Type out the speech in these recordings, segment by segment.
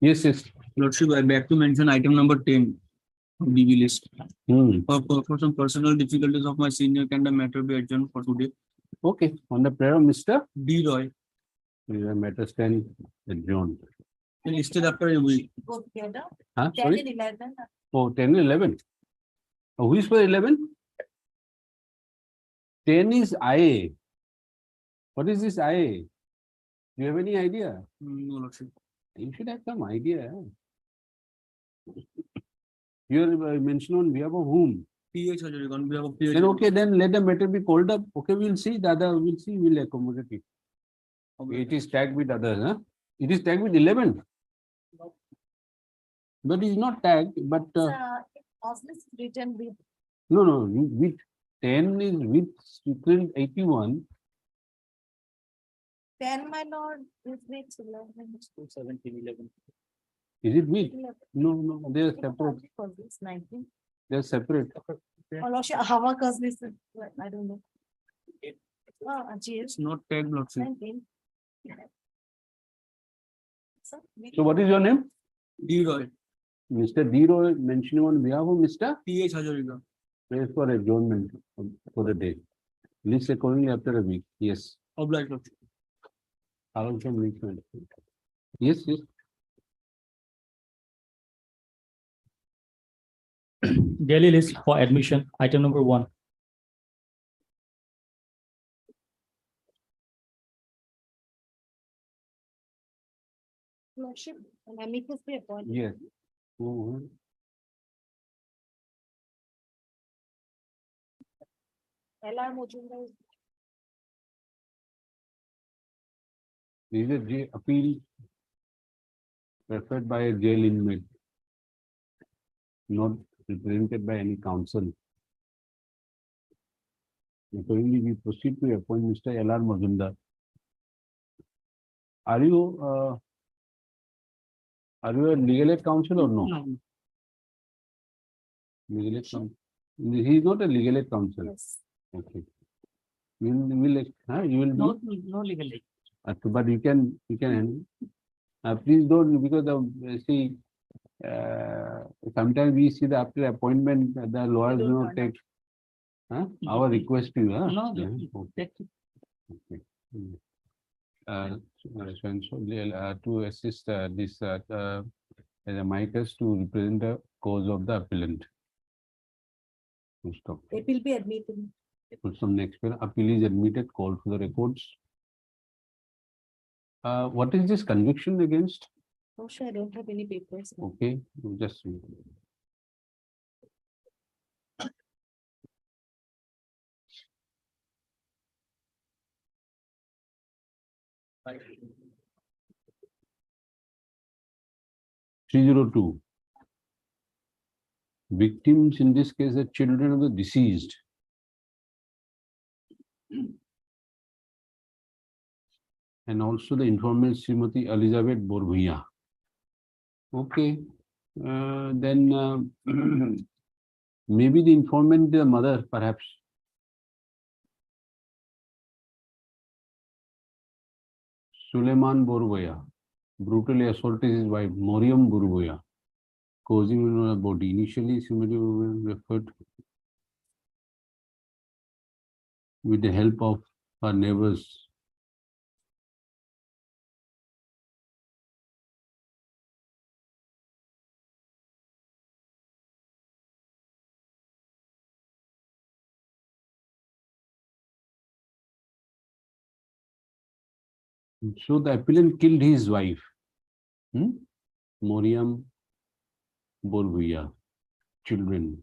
Yes, yes. Lordship, I beg to mention item number 10 of DB list. For some personal difficulties of my senior, can the matter be adjourned for today? Okay. On the prayer of Mr. D. Roy. The matter stand adjourned. Listed after a week. Go together. Huh? 10 Sorry? and 11. Oh, 10 and 11. Oh, who is for 11? 10 is IA. What is this IA? Do you have any idea? No, Lordship. You should have some idea. You are mentioned on behalf of whom? PH Hazarika, on behalf of PH. Then okay, then let the matter be called up. Okay, we'll see. Dada, we'll see. We'll accommodate it. It is tagged with others. Huh? It is tagged with 11. But it is not tagged. But Also written with no. With 10 is with secret 81. 10, my lord, is with 11. 17, 11. Is it with? 11. No, they are separate. It's 19. They are separate. Or Lordship, Hava Cosmos, I don't know. Oh, It's not tagged, Lordship. 19. So what is your name? D. Roy. Mr. D. Roy mentioned on behalf of Mr. PH Hazarika. Prays for adjournment for the day. List accordingly after a week. Yes. Obliged, Lordship. Yes. Daily list for admission, item number 1. Lordship, an amicus be appointed. Yes. Mhm. LR Mojumdar is This is a appeal preferred by a jail inmate, not represented by any counsel. Accordingly, we proceed to appoint Mr. L.R. Majumdar. Are you a legal aid counsel or no? No. Legal aid counsel. He is not a legal aid counsel. yes. Okay. You will No, do. no legal aid. But you can handle. Please don't, because of see. Sometimes we see that after appointment, the lawyers do not take our request to you. Huh? No, Yeah, take okay. To assist this the amicus to represent the cause of the appellant. Stop. It will be admitted. Put some next one. Appeal is admitted. Call for the records. What is this conviction against? Oh, sure, I don't have any papers. Okay, just. 302. Victims in this case are children of the deceased. And also the informant Srimati Elizabeth Borbhuya. Okay. Then maybe the informant, the mother, perhaps. Suleiman Borbhuya brutally assaulted his wife, Moriam Borbhuya, causing her on the body. Initially, Srimati Borbhuya referred with the help of her neighbors. So the appellant killed his wife, Moriam Borbhuya, children.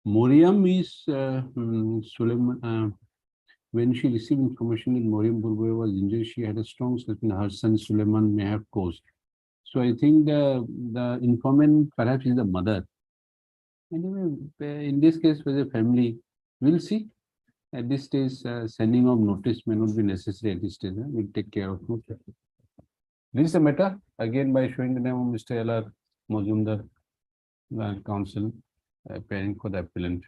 Moriam is Suleiman. When she received information that Moriam Burboya was injured, she had a strong suspicion her son Suleiman may have caused. So I think the informant perhaps is the mother. Anyway, in this case, as a family, we'll see. At this stage, sending of notice may not be necessary at this stage. We'll take care of it. This is the matter again by showing the name of Mr. L.R. Mazumdar, Land Council, appearing for the appellant.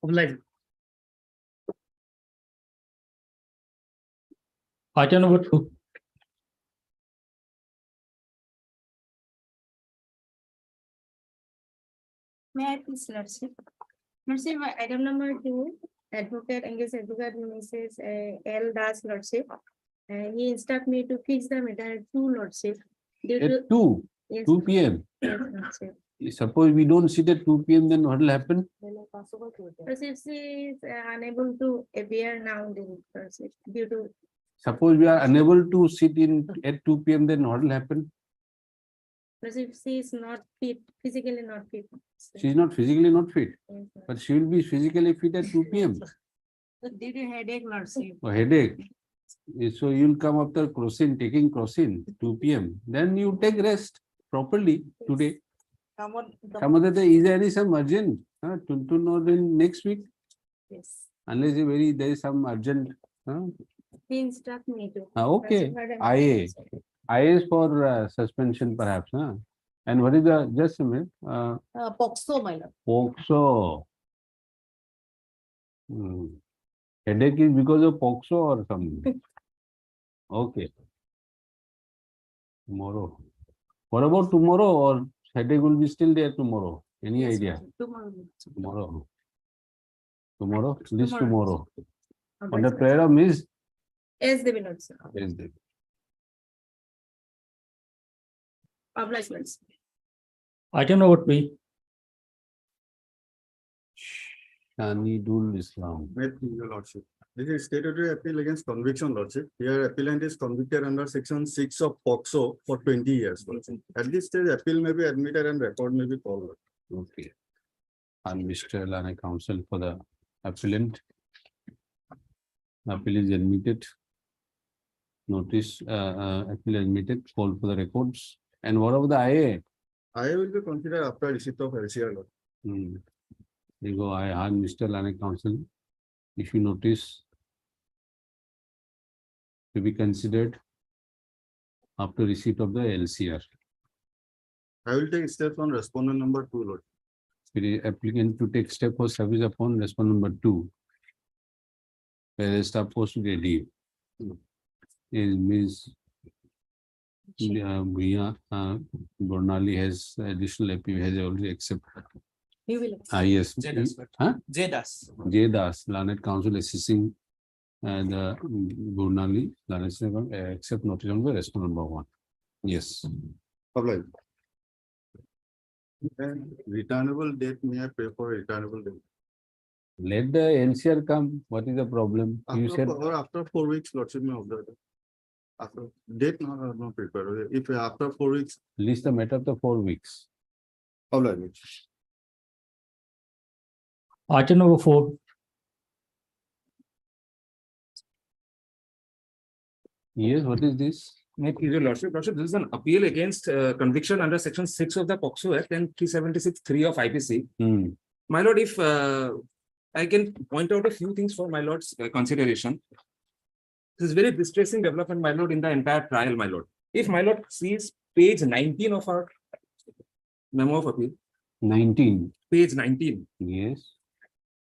Obliged. Item number 2. May I please, Lordship? Lordship, item number 2, advocate engaged advocate Mrs. L. Das, Lordship. He instruct me to fix the matter at 2, Lordship. Due to, At 2 yes, 2 p.m. yes, Lordship. Suppose we don't sit at 2 p.m., then what will happen? Lordship, she is unable to appear now, Lordship, due to, Suppose we are unable to sit in at 2 p.m., then what will happen? Lordship, she is not fit, physically not fit. She is not physically not fit, Yes, but she will be physically fit at 2 p.m. due to headache, Lordship. or headache. So you'll come after taking crocin 2 p.m. Then you take rest properly today. Some other day, is there some urgent? Tuntun or then next week? Yes. Unless there is some urgent. He instruct me to. Okay. Lordship, IA. IA is for suspension perhaps. And what is the, just a minute, POXO, my lord. POXO. Headache is because of POXO or something? Okay. Tomorrow. What about tomorrow, or headache will be still there tomorrow? Any Yes, idea? Tomorrow. Tomorrow. Tomorrow? This tomorrow. On the Lordship. prayer of Miss? Yes, Devi, Lordship. Yes, Devi. Obliged, Lordship. Item number 3. Shanidul Islam. Met your lordship. This is statutory appeal against conviction, lordship. Here appellant is convicted under section 6 of POXO for 20 years. Lordship. At this stage, appeal may be admitted and record may be called. Okay. And Mr. Lana counsel for the appellant. Appeal is admitted. Notice, appeal admitted, call for the records. And what about the IA? I will be considered after receipt of LCR. Lord. There you go, I had Mr. Lana counsel. If you notice to be considered after receipt of the LCR. I will take steps on respondent number 2, Lord. The applicant to take step for service upon respondent number 2. Where staff post to ready. Is Ms. Bhuya Bornali has additional appeal, has already accepted. He will. Yes. J. Das. J. Das, Lanet Council assisting the Bornali, Lanet accept notice on the respondent number 1. Yes. Obliged. And returnable date, may I pay for returnable date? Let the LCR come. What is the problem? You said After 4 weeks, lordship may observe. After date not prepared. If after 4 weeks, list the matter of the 4 weeks. obliged. Item number 4. Yes, what is this? May please your lordship, this is an appeal against conviction under section 6 of the POXO Act and 376(3) of IPC. My lord, if I can point out a few things for my lord's consideration. This is very distressing development, my lord, in the entire trial, my lord. If my lord sees page 19 of our memo of appeal, 19. page 19, Yes.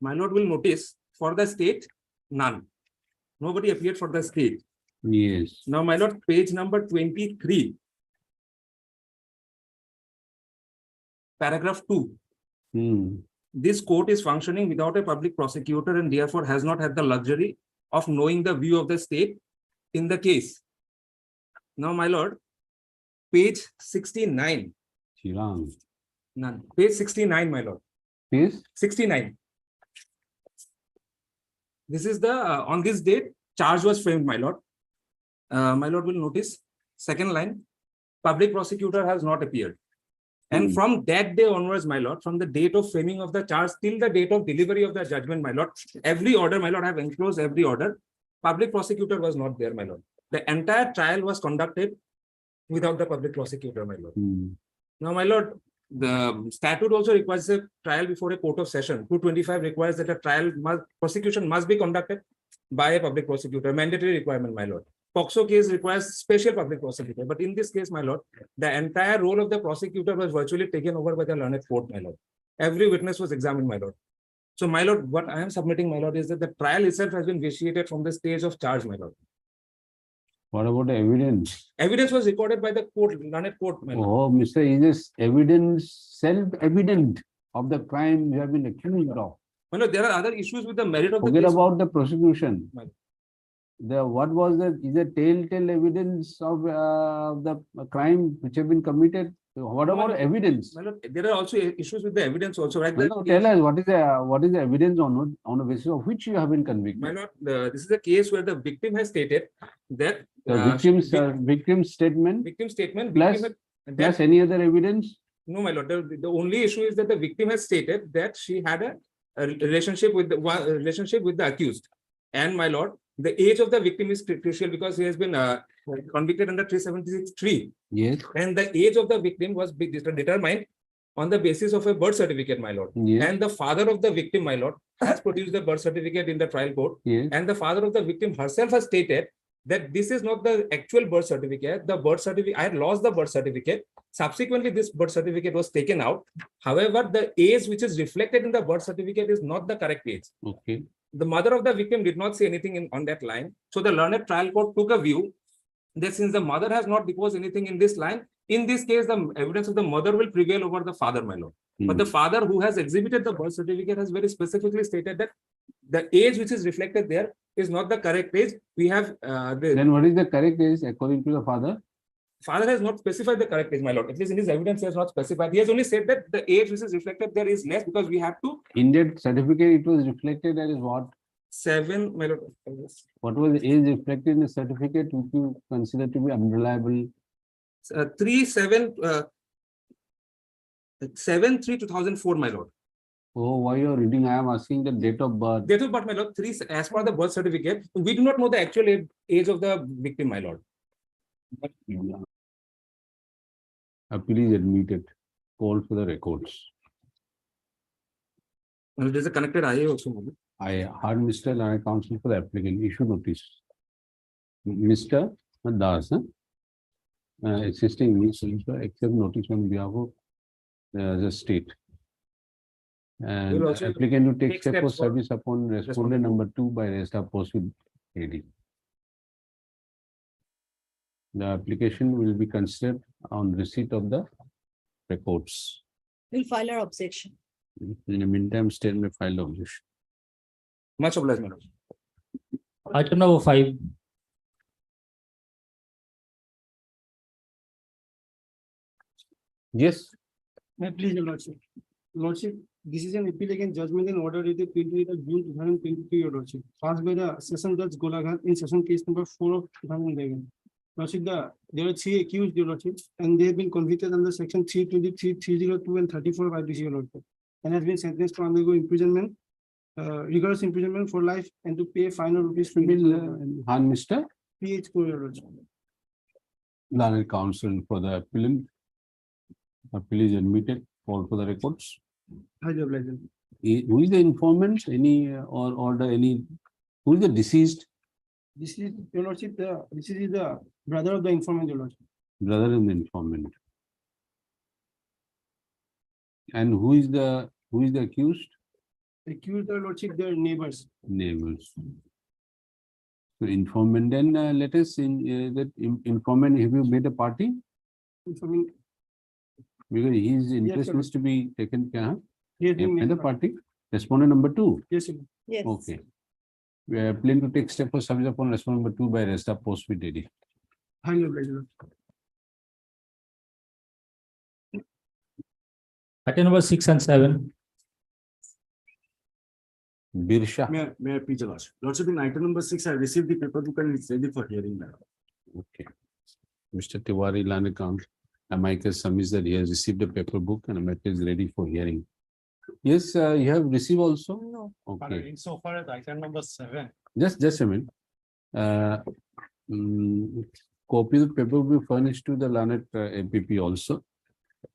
my lord will notice for the state, none. Nobody appeared for the state. Yes. Now, my lord, page number 23, paragraph 2. This court is functioning without a public prosecutor and therefore has not had the luxury of knowing the view of the state in the case. Now, my lord, page 69. Chirang. None. Page 69, my lord. Yes. 69. This is the, on this date, charge was framed, my lord. My lord will notice, second line, public prosecutor has not appeared. And Hmm. from that day onwards, my lord, from the date of framing of the charge till the date of delivery of the judgment, my lord, every order, my lord, I have enclosed every order. Public prosecutor was not there, my lord. The entire trial was conducted without the public prosecutor, my lord. Hmm. Now, my lord, the statute also requires a trial before a court of session. 225 requires that a prosecution must be conducted by a public prosecutor, mandatory requirement, my lord. POCSO case requires special public prosecutor, but in this case, my lord, the entire role of the prosecutor was virtually taken over by the learned court, my lord. Every witness was examined, my lord. So, my lord, what I am submitting, my lord, is that the trial itself has been vitiated from the stage of charge, my lord. What about the evidence? Evidence was recorded by the court, learned court, my lord. Oh, Mr. Is this evidence self-evident of the crime you have been accused of? My lord, there are other issues with the merit of the Forget case. about the prosecution. Right. What was is the telltale evidence of the crime which have been committed? What about Well, evidence? My lord, there are also issues with the evidence also, right? No, no, tell us what is the evidence on the basis of which you have been My convicted? lord, this is a case where the victim has stated that The victim's statement victim statement. plus- victim had- plus that- any other evidence? No, my lord, the only issue is that the victim has stated that she had a relationship with the accused. And my lord, the age of the victim is crucial because he has been convicted under 376(3). Yes, And the age of the victim was determined on the basis of a birth certificate, my lord. yes, And the father of the victim, my lord, has produced the birth certificate in the trial court. yes. And the father of the victim herself has stated that this is not the actual birth certificate. The birth certificate, I had lost the birth certificate. Subsequently, this birth certificate was taken out. However, the age which is reflected in the birth certificate is not the correct age. Okay. The mother of the victim did not say anything on that line. So the learned trial court took a view that since the mother has not deposed anything in this line, in this case, the evidence of the mother will prevail over the father, my lord. But the father who has exhibited the birth certificate has very specifically stated that the age which is reflected there is not the correct age. We have the Then what is the correct age according to the father? father has not specified the correct age, my lord. At least in his evidence, he has not specified. He has only said that the age which is reflected there is less because we have to In that certificate, it was reflected as what? 7, my lord. What was the age reflected in the certificate which you consider to be unreliable? 7/3/2004, my lord. Oh, why you are reading? I am asking the date of birth. Date of birth, my lord, 3 as per the birth certificate. We do not know the actual age of the victim, my lord. Appeal is admitted. Call for the records. And there's a connected IA also, my lord. I heard Mr. Lanai counsel for the applicant issue notice. Mr. Das, existing solicitor accept notice on behalf of the state. And Will also applicant to take take step for steps for service upon respondent number 2 by rest of post with AD. The application will be considered on receipt of the reports. We'll file our objection. In the meantime, state may file the objection. Much obliged, my lord. Item number 5, Yes, May I please, your lordship. Lordship, this is an appeal against judgment and order dated 28th of June 2023, your lordship, passed by the Session Judge Golaghat in session case number 4 of 2011. Lordship, there are 3 accused, your lordship, and they have been convicted under section 323, 302, and 34 of IPC, your lordship, and has been sentenced to undergo imprisonment, rigorous imprisonment for life, and to pay fine of rupees Han Mr. PH for your lordship. Lanai counsel for the appellant. Appeal is admitted. Call for the records. Highly obliged. Who is the informant? Any or the any? Who is the deceased? This is, your lordship, this is the brother of the informant, your lordship. Brother in the informant. And who is the accused? Accused, your lordship, their neighbors. Neighbors. So informant. Then let us in that informant. Have you made a party? Informant, Because his interest sir. needs to be taken care of. he has been made And a the party. Respondent number 2. Yes, sir. Yes. Okay. We are planning to take step for service upon respondent number 2 by rest of post with AD. Highly obliged. item number 6 and 7, Birsha. May I please, your lordship? Lordship, in item number 6, I received the paper book and it's ready for hearing now. Okay. Mr. Tiwari, Lanai counsel. amicus submits that he has received a paper book and a matter is ready for hearing. Yes, you have received also? No. Okay, Insofar as item number 7. just a minute. Copy of paper will be furnished to the learned MPP also.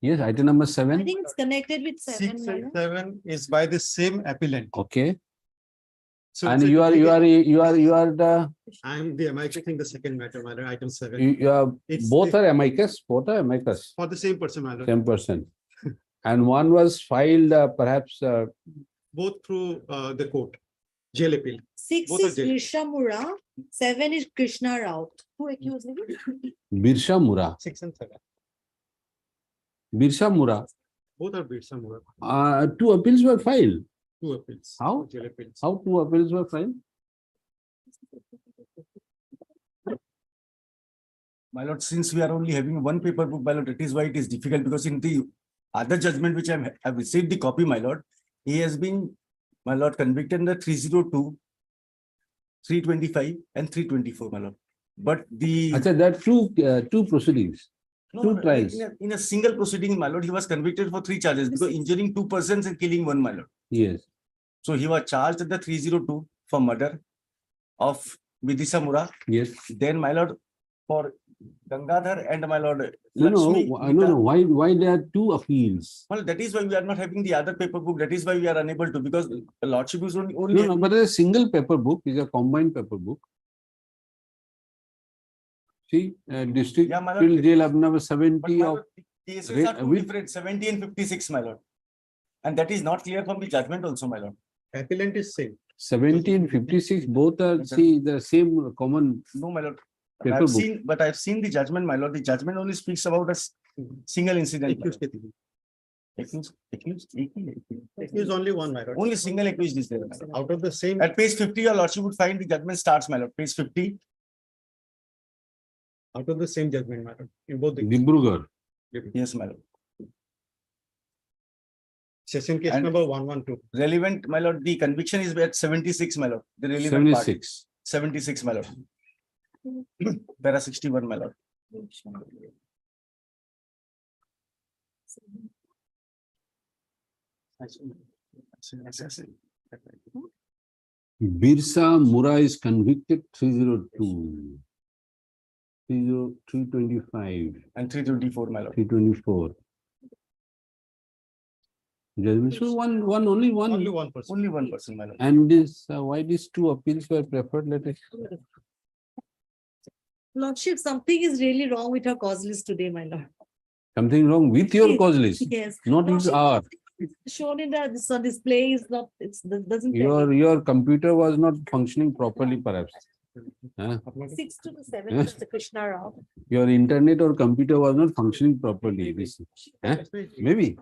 Yes, item number I 7. think it's connected with 7. 6 my and lord. 7 is by the same appellant. Okay, So and it's a you are duplicate- the, I'm the amicus in the second matter, my lord, item 7. you are, It's both the- are amicus, For the same person, my lord. 10%. And one was filed perhaps Both through the court, jail appeal. 6 Both are is jail. Grisha Mura, 7 is Krishna Rao. Who accused him? Birsha Mura. 6 and 7. Birsha Mura. Both are Birsa Mura. 2 appeals were filed. 2 appeals. How? Jail appeals. How 2 appeals were filed? My lord, since we are only having one paper book, my lord, that is why it is difficult, because in the other judgment which I've received the copy, my lord, he has been, my lord, convicted under 302, 325 and 324, my lord. But the Achha, there are two proceedings. no, two no, trials. in a single proceeding, my lord, he was convicted for 3 charges because injuring 2 persons and killing 1, my lord. Yes. So he was charged at the 302 for murder of Vidisha Mura. Yes. Then, my lord, for Gangadhar and my lord No, Lakshmi. no. Why there are 2 appeals? Well, that is why we are not having the other paper book. That is why we are unable to, because the lordship is only. No, but there is a single paper book, is a combined paper book. See, district Yeah, my lord. jail number But 70 my of lord, the cases are two with- different, 70 and 56, my lord. And that is not clear from the judgment also, my lord. Appellant is same. 70 and 56, both are, see, the same common No, my lord. paper I've book. seen, but I've seen the judgment, my lord. The judgment only speaks about a single incident. my lord. Accused only one, my lord. Only single accused is there, my lord. Out of the same, At page 50, your lordship would find the judgment starts, my lord. Page 50. out of the same judgment, my lord, in both the Dibrugarh. Yes, my lord. session case And- number 112. Relevant, my lord, the conviction is at 76, my lord. The relevant part. 76. 76, my lord. Para 61, my lord. Birsa Mura is convicted 302. 325, And 324, my lord. 324. Judgment. So only one. Only one person. Only 1 person, my lord. And this, why these 2 appeals were preferred? Let us. Lordship, something is really wrong with her cause list today, my lord. Something wrong with your cause list, Yes. not with Lordship, our. shown in this on display is not, doesn't. tell Your computer was not functioning properly, perhaps. Huh? you. 6 to the 7 is the Krishna Rao. Your internet or computer was not functioning properly. Huh? Maybe.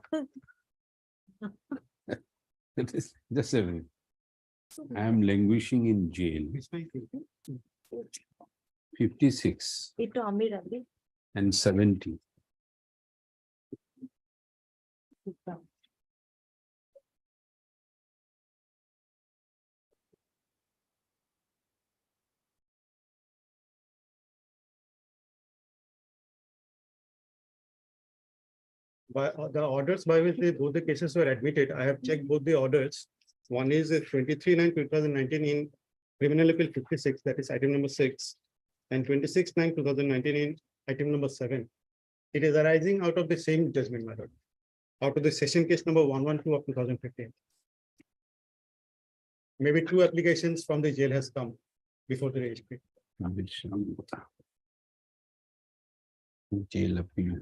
It is just a minute. I am languishing in jail. 56 Ito Amir Ali. and 70. By the orders by which both the cases were admitted, I have checked both the orders. One is 23/9/2019 in criminal appeal 56, that is item number 6, and 26/9/2019 in item number 7. It is arising out of the same judgment, my lord, out of the session case number 112 of 2015. Maybe 2 applications from the jail has come before the registry. Jail appeal.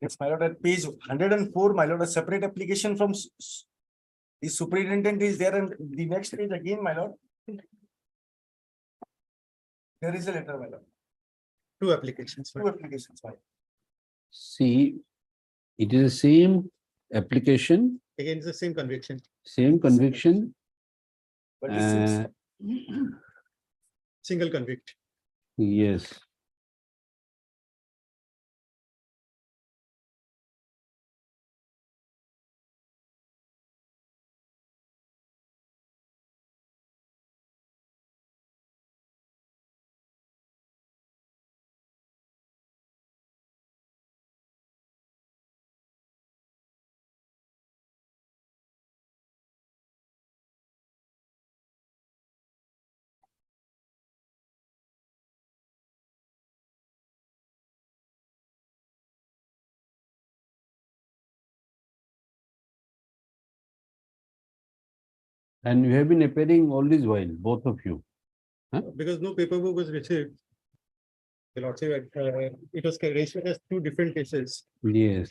Yes, my lord, at page 104, my lord, a separate application from the superintendent is there, and the next page again, my lord. There is a letter, my lord. 2 applications. 2 applications, my lord. See, it is the same application, Again, it's the same conviction, same conviction. But this is, single convict. Yes. And you have been appearing all this while, both of you. Because no paper book was received. The lordship, it was registered as two different cases. Yes.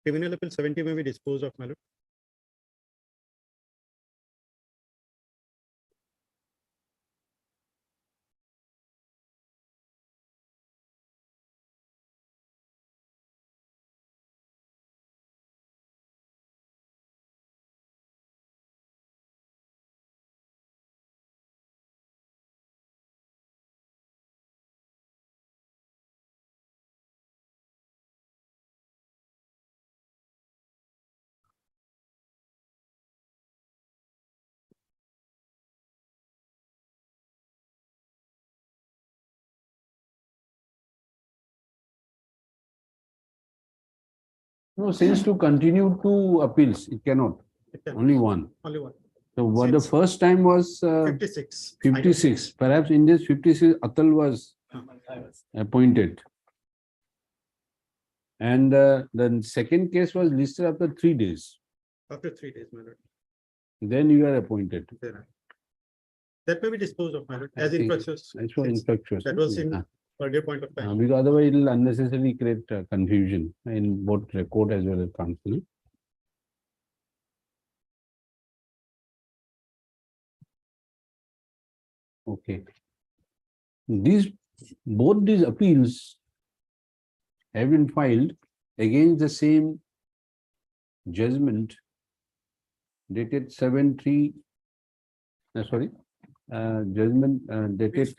Criminal appeal 70 may be disposed of, my lord. No sense to continue two appeals. It cannot. Only one. Only one. So what the Since- first time was 56. 56. Perhaps in this 56, Atal was appointed. And the second case was listed after 3 days. After 3 days, my lord. Then you are appointed. There. That may be disposed of, my lord, I as think infectious. That's for since infectious. That was in Ah. earlier point of time. Because otherwise it will unnecessarily create confusion in both record as well as council. Okay. Both these appeals have been filed against the same judgment dated 7/3. Judgment dated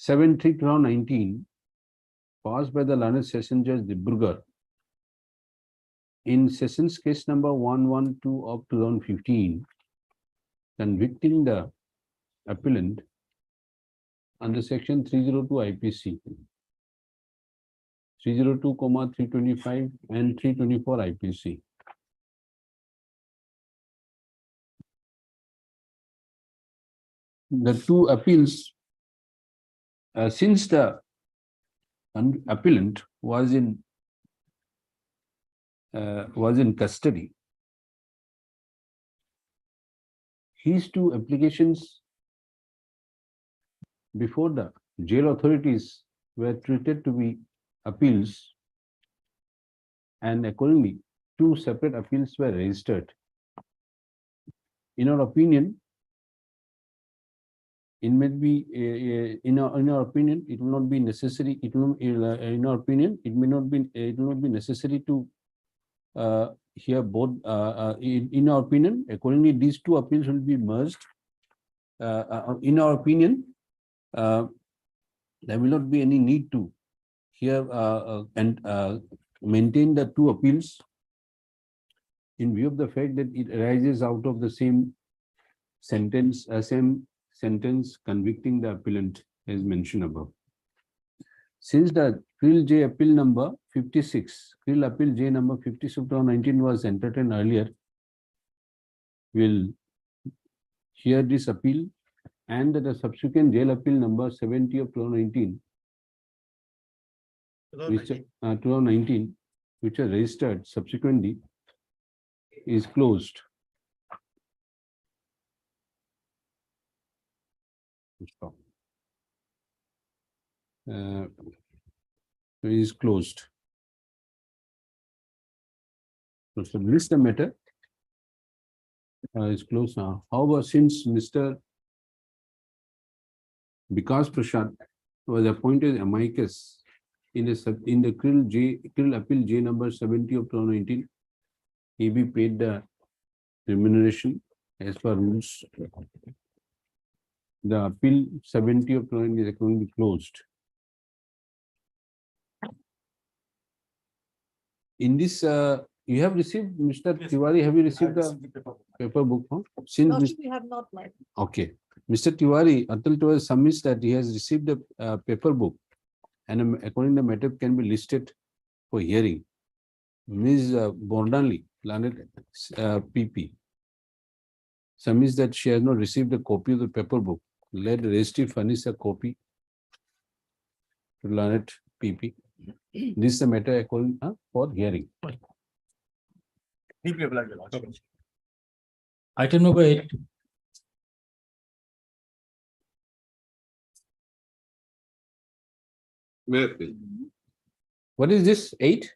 7/3/2019, passed by the learned session judge Dibrugarh in sessions case number 112 of 2015, convicting the appellant under section 302 IPC, 302, 325 and 324 IPC. The two appeals, since the appellant was in custody, his two applications before the jail authorities were treated to be appeals, and accordingly, two separate appeals were registered. In our opinion, it may be in our opinion, it will not be necessary. It will, in our opinion, it will not be necessary to hear both. In our opinion, accordingly, these two appeals will be merged. In our opinion, there will not be any need to hear and maintain the two appeals in view of the fact that it arises out of the same sentence convicting the appellant as mentioned above. Since the Creel J appeal number 56, Creel appeal J number 56 of 2019 was entertained earlier, we'll hear this appeal, and the subsequent jail appeal number 70 of 2019, 2019, which are registered subsequently, is closed. Stop. Is closed. So list the matter is closed now. However, since Mr. Vikas Prashad was appointed amicus in the Creel appeal J number 70 of 2019, he be paid the remuneration as per rules. The appeal 70 of 2019 is going to be closed. In this, you have received, Mr. Tiwari, have you received the paper book? Huh? Since Lordship, we have not met. okay, Mr. Tiwari, Atal Tiwari submits that he has received a paper book, and according to the matter can be listed for hearing. Ms. Bordanli, learned PP, submits that she has not received a copy of the paper book. Let registry furnish a copy to Lanet PP. This is the matter according for hearing. Three people are your lordship. Item number 8, What is this? 8?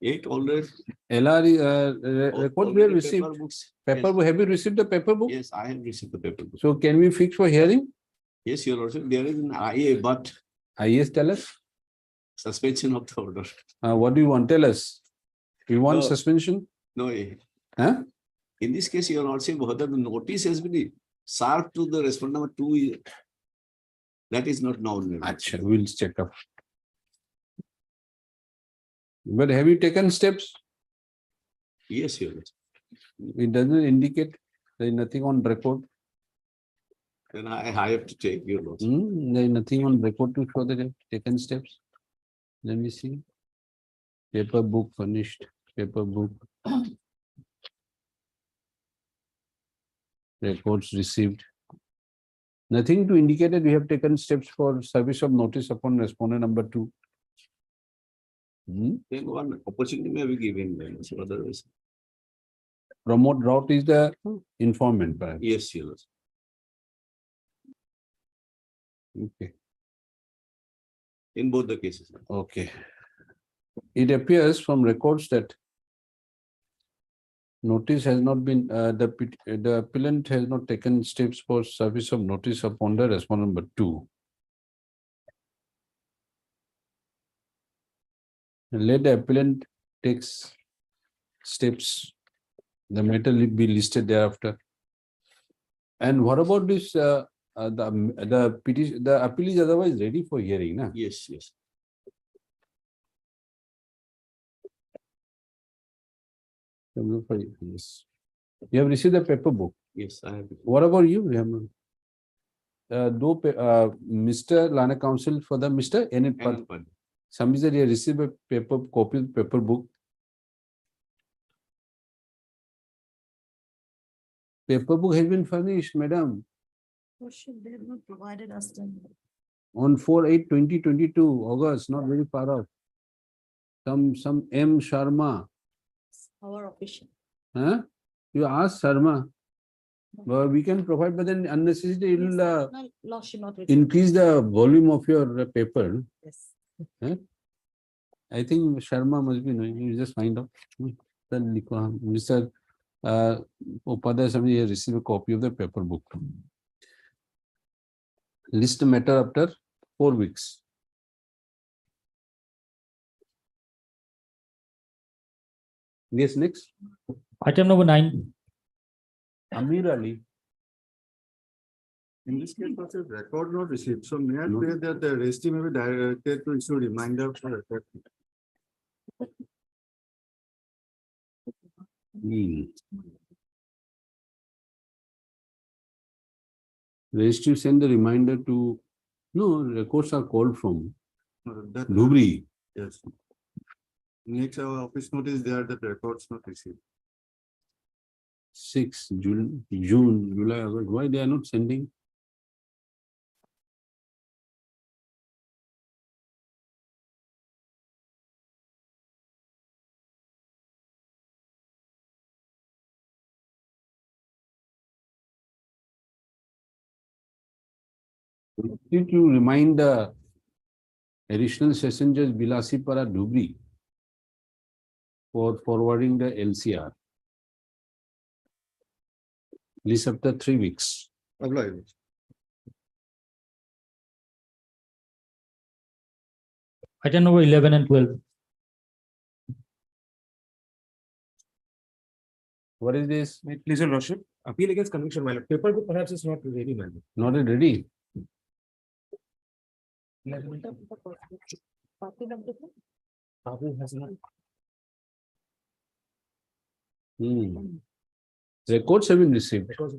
8 already. LR record we have received. Paper books. Paper book. Have you received the paper book? Yes, I have received the paper book. So can we fix for hearing? Yes, your lordship, there is an IA, but IS tell us. suspension of the order. What do you want? Tell us. You want No. suspension? No, Huh? in this case, your lordship, whether the notice has been served to the respondent number 2, that is not known. Acha, we'll check up. But have you taken steps? Yes, your lordship. It doesn't indicate there is nothing on record. Then I have to take your lordship. There is nothing on record to show that you have taken steps. Let me see. Paper book furnished, paper book. Records received. Nothing to indicate that we have taken steps for service of notice upon respondent number 2. Then one opportunity may be given then, so otherwise. Promote route is the informant, perhaps. Yes, your lordship. Okay. In both the cases. Okay. It appears from records that notice has not been, the appellant has not taken steps for service of notice upon the respondent number 2. Let the appellant takes steps. The matter will be listed thereafter. And what about this? The petition, the appeal is otherwise ready for hearing, na? Yes, yes. Yes. You have received the paper book. Yes, I have. What about you? You have not. Mr. Lana Council for the Mr. N. And Somebody said he received a paper copy of paper book. Paper book has been furnished, madam, Oh shit, they have not provided us then. on 4/8/2022, August, not very far off. Some M. Sharma. Our official. Huh? You ask Sharma. But we can provide, but then unnecessarily it will No, law should not. refer. increase the volume of your paper. Yes. I think Sharma must be knowing. You just find out. Mr. Upadhyay, somebody has received a copy of the paper book. List matter after 4 weeks. Yes, next. item number 9, Amir Ali. In this case, also record not received. So may I pray that the registry may be directed to issue reminder for record. Registry send the reminder to, no, records are called from That, Dhubri. yes. Next, our office notice there that records not received. 6 June, July, August. Why they are not sending? Did you remind the additional session judge Bilasipara Dhubri for forwarding the LCR? List after 3 weeks. Obliged. item number 11 and 12, What is this? Please, your lordship, appeal against conviction, my lord. Paper book perhaps is not ready, my lord. Not yet ready. Copy number two. Appeal has not. Records have been received. Because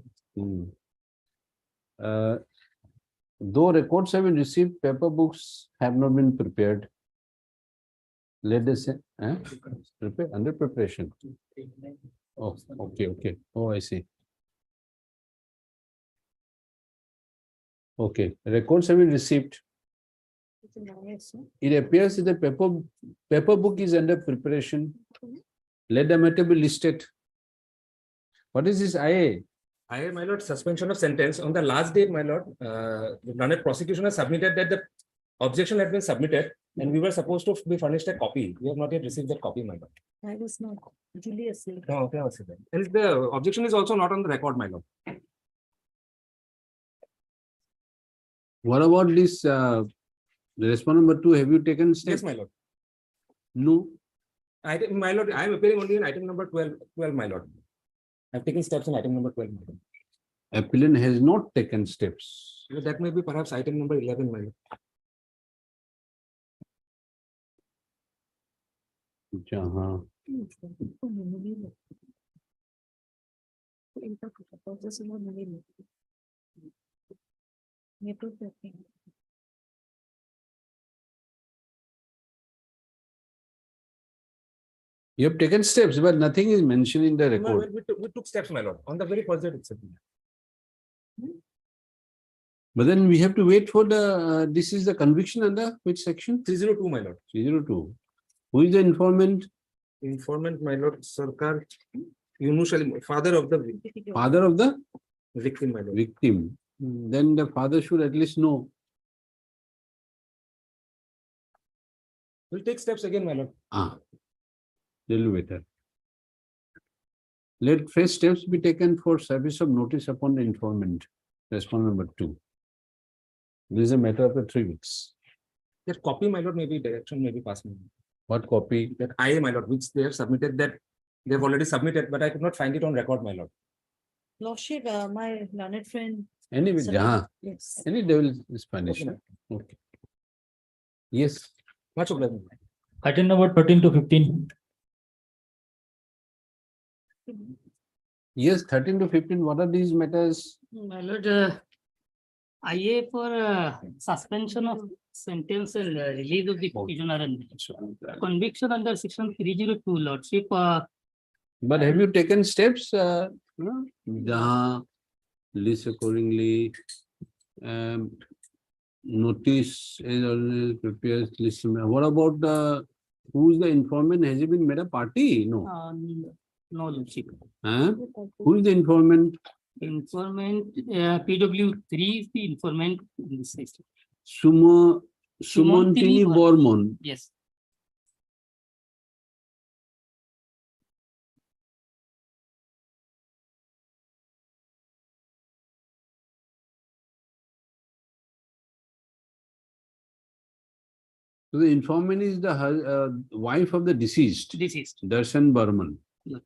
Though records have been received, paper books have not been prepared. Let us say, prepare under preparation. Oh, okay. Oh, I see. Okay, records have been received. It appears that the paper book is under preparation. Let the matter be listed. What is this IA? My lord, suspension of sentence on the last date, my lord, the learned prosecution has submitted that the objection had been submitted and we were supposed to be furnished a copy. We have not yet received that copy, my lord. I was not, Julius. No, okay, I'll say that. And the objection is also not on the record, my lord. What about this, the respondent number 2, have you taken steps? Yes, my lord. No. My lord, I am appearing only in item number 12, my lord. I've taken steps in item number 12. My lord. Appellant has not taken steps. That may be perhaps item number 11, my lord. Jahan. You have taken steps, but nothing is mentioned in the No, record. we took steps, my lord, on the very first day itself. But then we have to wait for the, this is the conviction under which section? 302, my lord. 302. Who is the informant? Informant, my lord, Sarkar Yunus Ali, father of the Father of the victim, my lord. victim. Then the father should at least know. We'll take steps again, my lord. Little better. Let fresh steps be taken for service of notice upon the informant. Respondent number 2. This is a matter of the 3 weeks. That copy, my lord, maybe direction may be passed. My lord. What copy? That IA, my lord, which they have submitted, that they have already submitted, but I could not find it on record, my lord. Lordship, my learned friend. Anyway, Sir, Yes. any devil is punished. Okay, Okay. Yes. Much obliged. Item number 13 to 15. Yes, 13 to 15. What are these matters? My lord, IA for suspension of sentence and release of the prisoner and conviction under section 302, lordship. But have you taken steps? No? Jahan, list accordingly. Notice is always prepares list. What about the who is the informant? Has he been made a party? No. No, lordship. Who is the informant? Informant, PW3 is the informant in this case. Sumontini Sumontini Bormon. Yes. So the informant is the wife of the deceased, Deceased. Darshan Burman. Yes.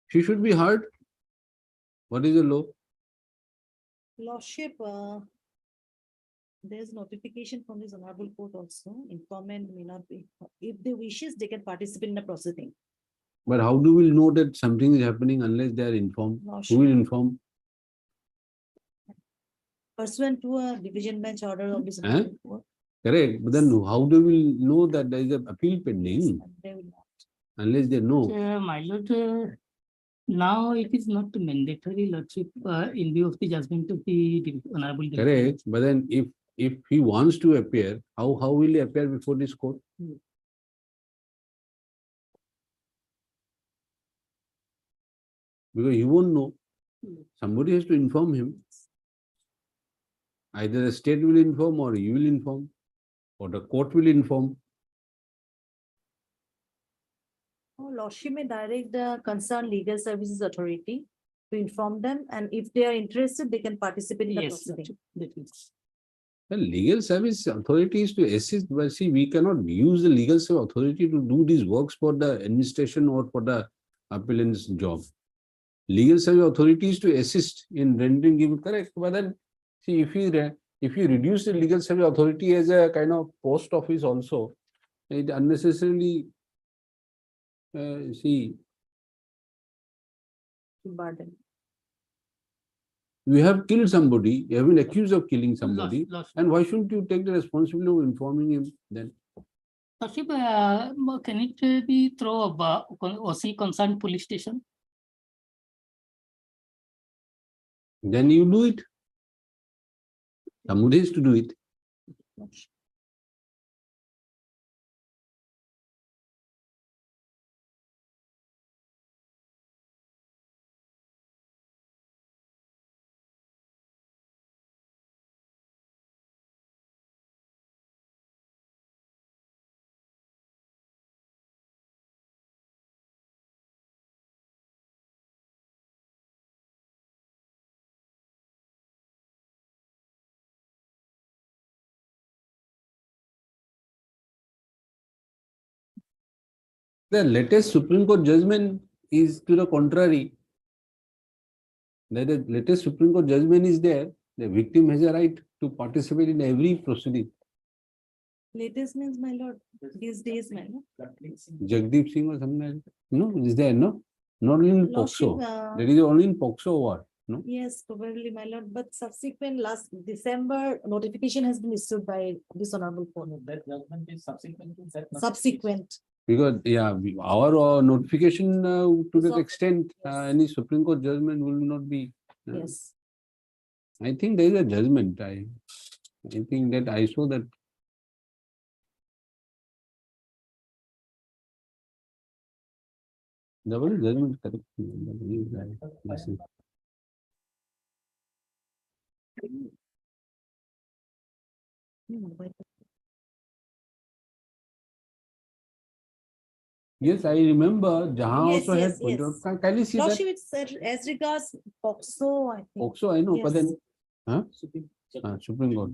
She should be heard. What is the law? Lordship, there's notification from this honorable court also. Informant may not be, if they wishes, they can participate in the proceeding. But how do we know that something is happening unless they are informed? Lordship. Who will inform? Pursuant to a division bench order of this. Eh? honorable court, Correct. But then how do we know that there is an appeal pending they will not. unless they know? My lord, now it is not mandatory, lordship, in view of the judgment of the honorable. Correct. But then if he wants to appear, how will he appear before this court? Because he won't know. Somebody has to inform him. Either the state will inform or you will inform or the court will inform. Lordship may direct the concerned legal services authority to inform them, and if they are interested, they can participate in the Yes, proceeding. lordship, that is. The legal service authority is to assist, but see, we cannot use the legal service authority to do these works for the administration or for the appellant's job. Legal service authority is to assist in rendering given correct, but then see if you reduce the legal service authority as a kind of post office also, it unnecessarily see Burden. you have killed somebody, you have been accused of killing somebody, Lordship. and why shouldn't you take the responsibility of informing him then? Lordship, can it be through OC concerned police station? then you do it. Somebody has to do it. The latest Supreme Court judgment is to the contrary. That the latest Supreme Court judgment is there. The victim has a right to participate in every proceeding. Latest means, my lord, these days, my lord. Jagdeep Singh or something like that. No, is there, no? Not only in Lordship, POXO. That is only in POXO or no? yes, probably, my lord, but subsequent last December notification has been issued by this honorable court. That judgment is subsequent to that. Subsequent. Because, yeah, our notification to that Sub- extent, yes. any Supreme Court judgment will not be. Yes. I think there is a judgment. I think that I saw that. There was a judgment, correct? Yes, I remember Jahan Yes, also had yes, pointed yes. out. Can you see that? Lordship, it's as regards POXO, I think. POXO, I know, but then, Yes. huh? Supreme Court.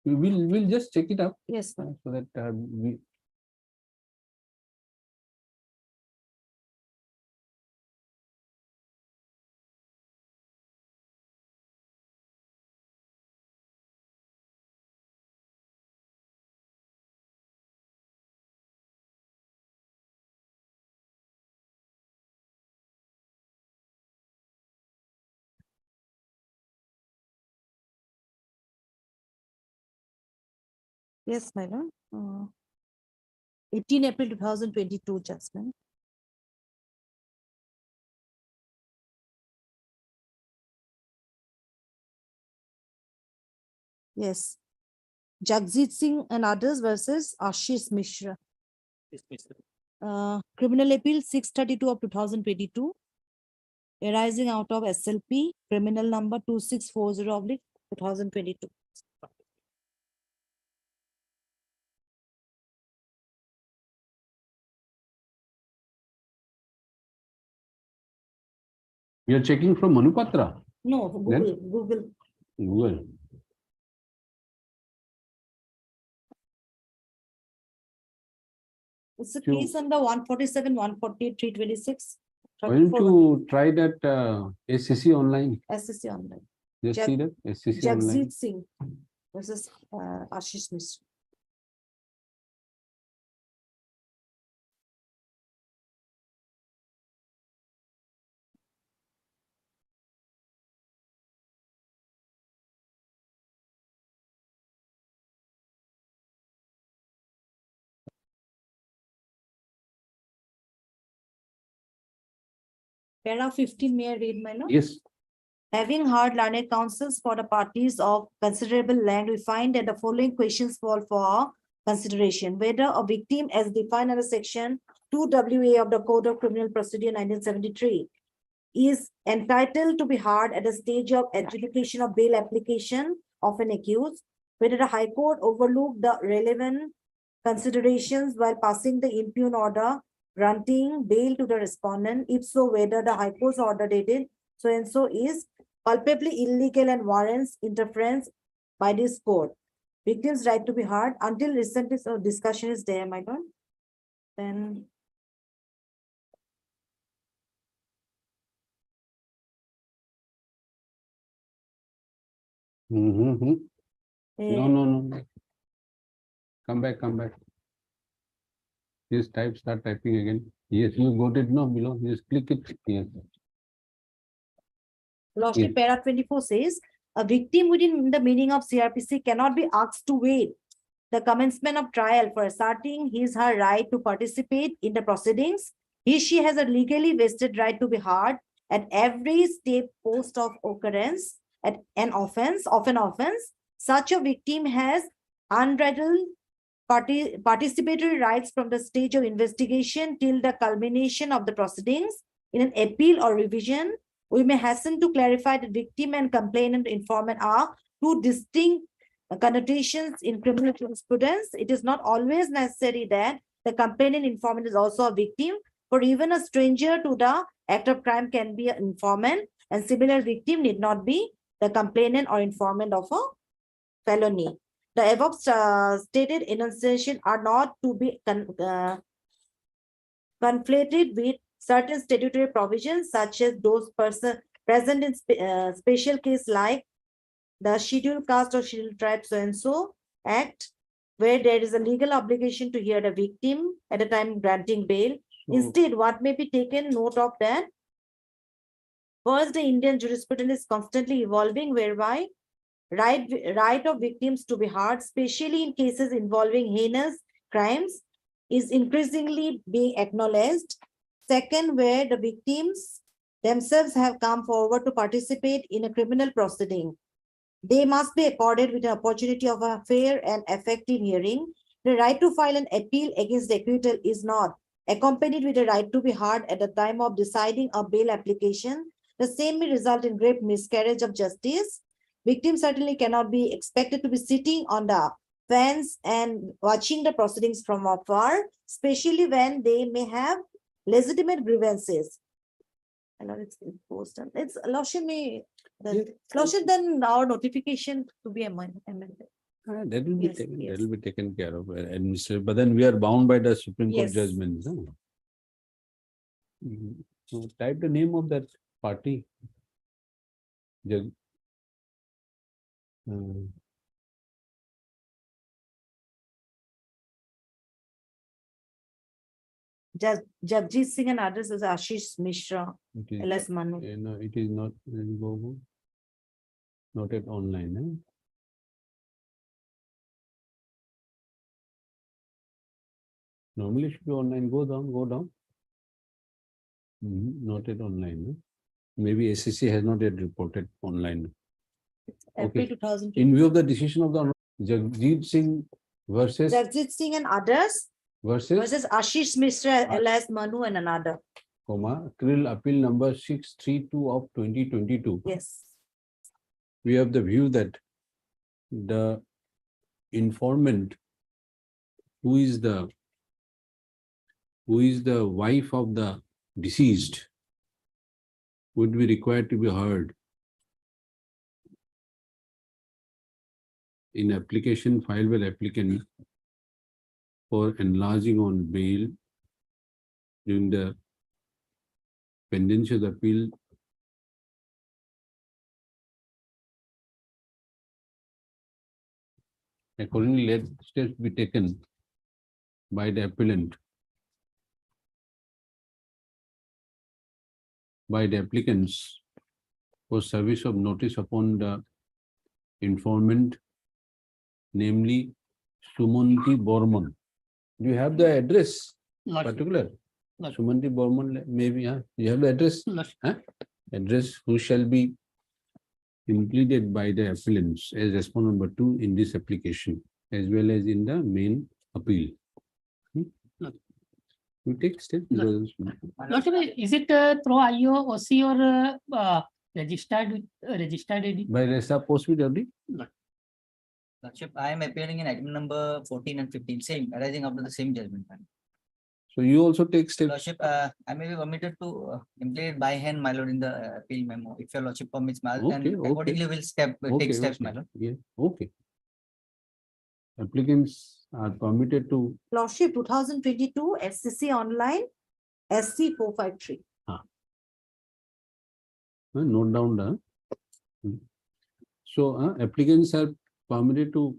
We'll just check it up Yes, so that we. yes, my lord. 18 April 2022 judgment. Yes. Jagjit Singh and others versus Ashish Mishra. Criminal appeal 632 of 2022. Arising out of SLP, criminal number 2640 of 2022. We are checking from Manupatra. No, Then? Google. Google. It's a Sure. case under 147, 148, 326. Why don't you try that SCC online? SSC online. Just Jag- see that SCC online. Jagjit Singh versus Ashish Mishra. Para 15, may I read my note? Yes. Having heard learned counsels for the parties of considerable length, we find that the following questions fall for consideration. Whether a victim as defined under section 2WA of the Code of Criminal Procedure 1973 is entitled to be heard at the stage of adjudication of bail application of an accused, whether the High Court overlooked the relevant considerations while passing the impugn order granting bail to the respondent. If so, whether the High Court's order dated so and so is culpably illegal and warrants interference by this court. Victim's right to be heard until recent discussion is there, my lord. Then No, eh, no. Come back. Just start typing again. Yes, you got it now below. Just click it. Yes. Lordship, Yes. para 24 says, a victim within the meaning of CRPC cannot be asked to wait the commencement of trial for asserting his/her right to participate in the proceedings. She has a legally vested right to be heard at every step post of occurrence at an offense, such a victim has unbridled participatory rights from the stage of investigation till the culmination of the proceedings. In an appeal or revision, we may hasten to clarify that victim and complainant informant are two distinct connotations in criminal jurisprudence. It is not always necessary that the complainant informant is also a victim, for even a stranger to the act of crime can be an informant, and similar victim need not be the complainant or informant of a felony. The above stated enunciation are not to be conflated with certain statutory provisions, such as those present in special case like the Scheduled Caste or Scheduled Tribe so-and-so Act, where there is a legal obligation to hear the victim at the time granting bail. Instead, what may be taken note of that? First, the Indian jurisprudence is constantly evolving, whereby right of victims to be heard, especially in cases involving heinous crimes, is increasingly being acknowledged. Second, where the victims themselves have come forward to participate in a criminal proceeding, they must be accorded with an opportunity of a fair and effective hearing. The right to file an appeal against the acquittal is not accompanied with a right to be heard at the time of deciding a bail application. The same may result in great miscarriage of justice. Victims certainly cannot be expected to be sitting on the fence and watching the proceedings from afar, especially when they may have legitimate grievances. I know it's imposed. It's Lordship may then our notification to be amended. That will be Yes, taken, yes. that will be taken care of, administrative, but then we are bound by the Supreme Court Yes. judgments. No? So type the name of that party. Judge. Jagjit Singh and others is Ashish Mishra, It is, LS Manu. no, it is not, not yet online. Eh? Normally it should be online. Go down. Not yet online. Eh? Maybe SSC has not yet reported online. April Okay. 2000. In view of the decision of the Honorable Jagjit Singh versus Jagjit Singh and others versus Ashish Mishra, LS Manu and another. Krill Appeal number 632 of 2022. Yes. We have the view that the informant who is the wife of the deceased would be required to be heard in application filed by the applicant for enlarging on bail during the pendency of the appeal. Accordingly, let steps be taken by the appellant, by the applicants, for service of notice upon the informant, namely Sumanti Borman. Do you have the address particular? Lordship. Sumanti Borman, maybe, you have the address? Lordship. Address who shall be implemented by the appellants as respondent number 2 in this application, as well as in the main appeal. We take steps. Lordship, is it through IOC or registered AD? By Resa Post with already? Lordship, I am appearing in item number 14 and 15, same, arising out of the same judgment. So you also take steps. Lordship, I may be permitted to implement by hand, my lord, in the appeal memo, if your lordship permits, my lord, and Okay. accordingly will take steps, my lord. Yeah, okay. Applicants are permitted to. Lordship 2022 SCC online SC 453. Note down the. So applicants are permitted to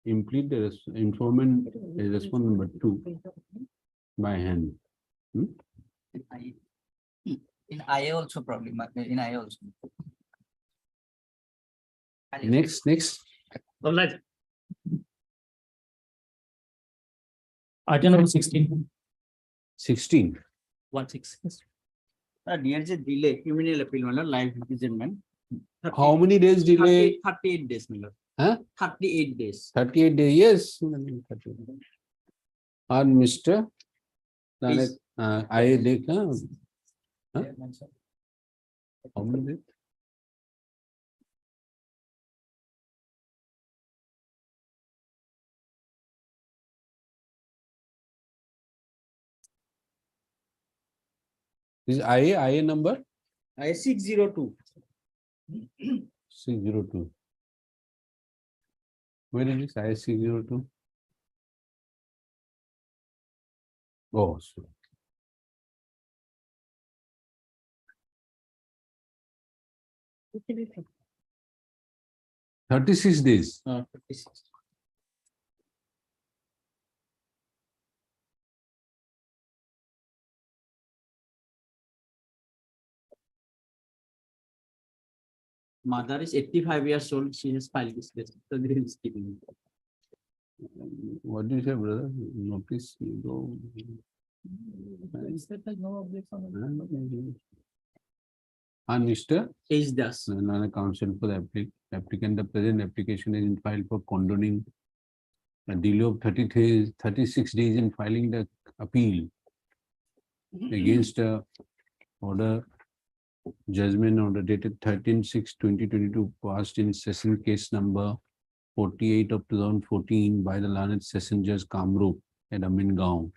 implement the informant as respondent number 2 by hand. In IA also probably, in IA also. Next. Lordship. Item number 16. 16. 16. Near the delay, criminal appeal, my lord, life imprisonment. How many days delay? 38 days, my lord. Huh? 38 days. 38 days, yes. And Mr. Please. I देखा हाँ? How many days? Is IA number I 602. 602. Where is this IA 602? Oh, so 36 days. 56. Mother is 85 years old. She has filed this case. So there is keeping. What do you say, brother? Notice you go. And Mr. H. Das. Counsel for the applicant, the present application is filed for condoning a delay of 36 days in filing the appeal against order judgment order dated 13/6/2022 passed in session case number 48 of 2014 by the learned session judge Kamrup at Amingaon.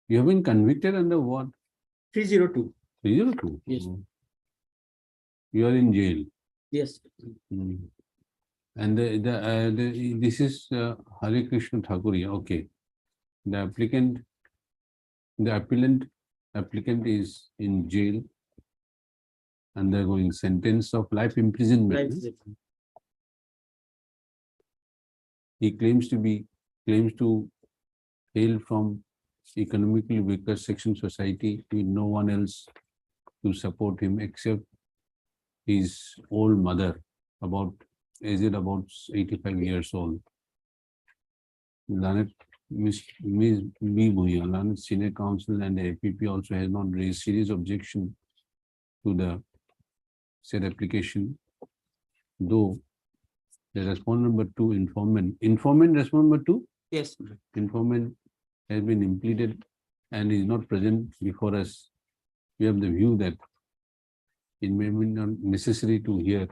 You have been convicted under what? 302. 302? Yes. You are in jail. Yes. Hmm. And this is Hare Krishna Thakuria. Okay. The applicant is in jail, undergoing sentence of life imprisonment. Life. He claims to hail from economically weaker section society with no one else to support him except his old mother, about 85 years old. Lanet Ms. B. Bhuya, Lanet Senior Counsel and the APP also has not raised serious objection to the said application, though the respondent number 2 informant respondent number 2, Yes. informant has been impleaded and is not present before us. We have the view that it may be not necessary to hear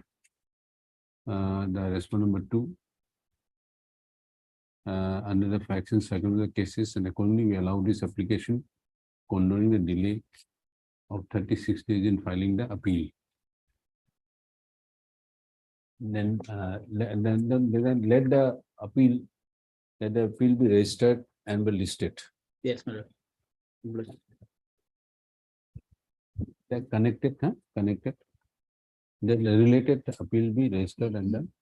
the respondent number 2 under the facts and circumstances of the cases, and accordingly we allow this application condoning the delay of 36 days in filing the appeal. Then let the appeal be registered and be listed. Yes, madam. They're connected, huh? Connected. The related appeal be registered and then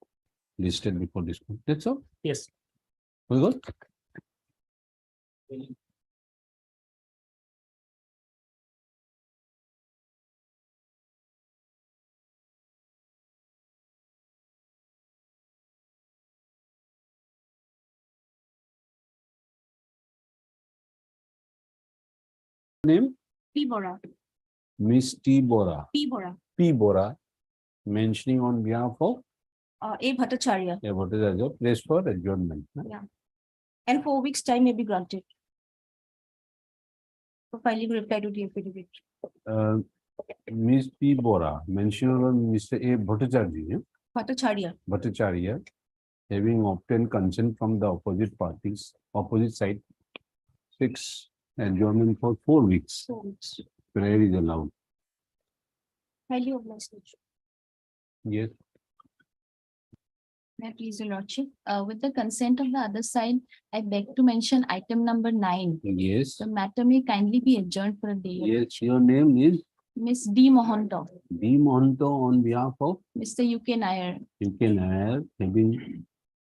listed before this one. That's all. Yes. We good? Name? P. Bora. Miss T. Bora. P. Bora. P. Bora, mentioning on behalf of A. Bhattacharya, what is the place for adjournment. and 4 weeks time may be granted for filing reply to the affidavit. Miss P. Bora, mentioned on Mr. A. Bhattacharya, Bhattacharya, having obtained consent from the opposite side, 6 adjournment for 4 weeks. 4 weeks. Prayer is allowed. Highly obliged. Yes. May I please, your lordship, with the consent of the other side, I beg to mention item number 9. Yes. The matter may kindly be adjourned for a day. Your Yes. lordship. Your name is Miss D. Mohanto, D. Mohanto on behalf of Mr. UK Nair. Nair, having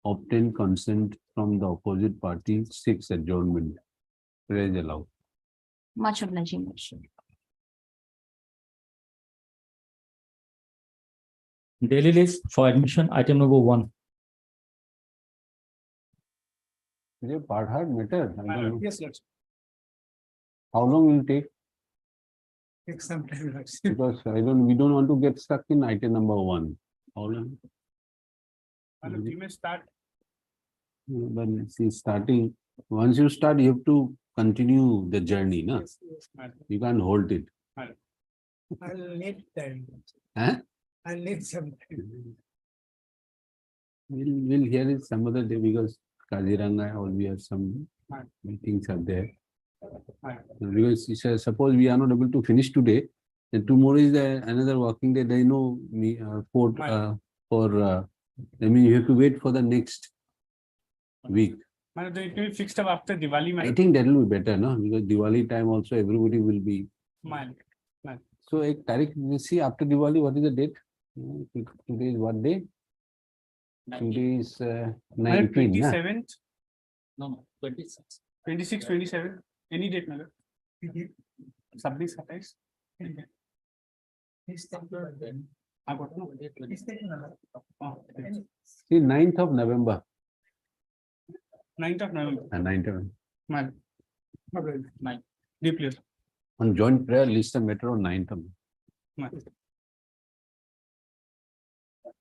obtained consent from the opposite party, 6 adjournment. Prayer is allowed. Much obliged, your lordship. Daily list for admission, item number 1. Is it part hard matter? I don't know. Yes, Lordship. How long will it take? Take some time, Lordship. Because we don't want to get stuck in item number 1. How long? You may start. When see starting, once you start, you have to continue the journey, no? Yes, yes, madam. You can't hold it. I'll need time. Huh? I'll need some time. We'll hear it some other day because Kaziranga, or we have some Right. meetings are there. Right. Because suppose we are not able to finish today, then tomorrow is another working day. There is no court Right. I mean, you have to wait for the next week. Madam, it will be fixed up after Diwali, I madam. think that will be better, no? Because Diwali time also everybody will be. Madam. So, a Tariq, we see after Diwali, what is the date? Today is what day? Today is 19. na? 27th, No, 26. 26, 27, any date, madam. 26, 27. Any date. I got no. Oh, okay. See, 9th of November. 9th of November, 9th of, madam. Nine. Deep clear. on joint prayer, list a matter on 9th of. Madam.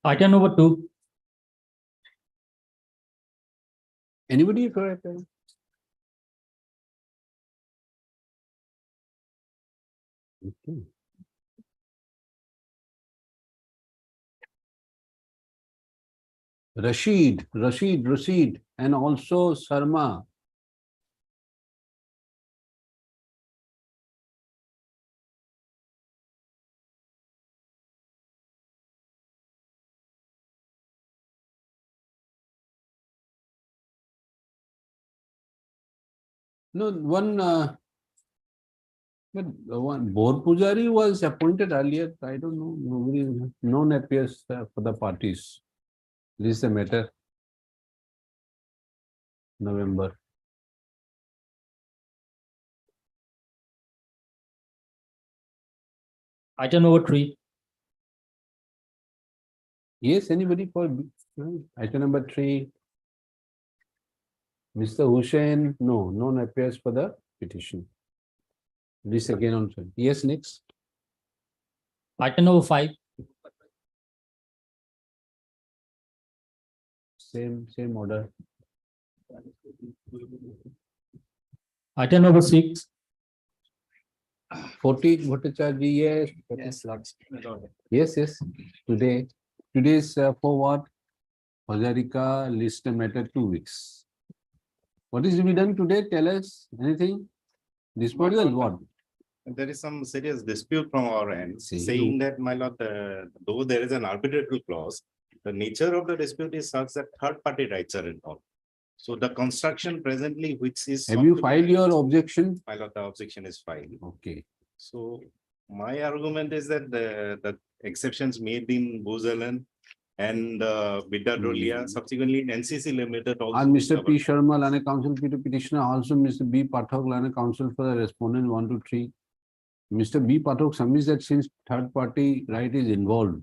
Item number 2. Anybody correct? Okay. Rashid, and also Sharma. No, one board Pujari was appointed earlier. I don't know. Nobody, none appears for the parties. This is the matter. November. Item number 3. Yes, anybody for item number 3? Mr. Hussain, no, none appears for the petition. This again also. Yes, next. Item number 5. Same order. Item number 6. 40 Bhattacharya, yes. Yes. Today's for what? Hazarika list matter 2 weeks. What is to be done today? Tell us anything. Disposal, what? There is some serious dispute from our end, See, saying that, my lord, though there is an arbitral clause, the nature of the dispute is such that third-party rights are involved. So the construction presently, which is. Have you filed your objection? My lord, the objection is filed. Okay. So my argument is that the exceptions made in Bhuzalan and Bidda subsequently in NCC Limited also. And Mr. P. Sharma, Lana Council petitioner, also Mr. B. Pathak, Lana Council for the respondent 1 to 3. Mr. B. Pathak submits that since third party right is involved,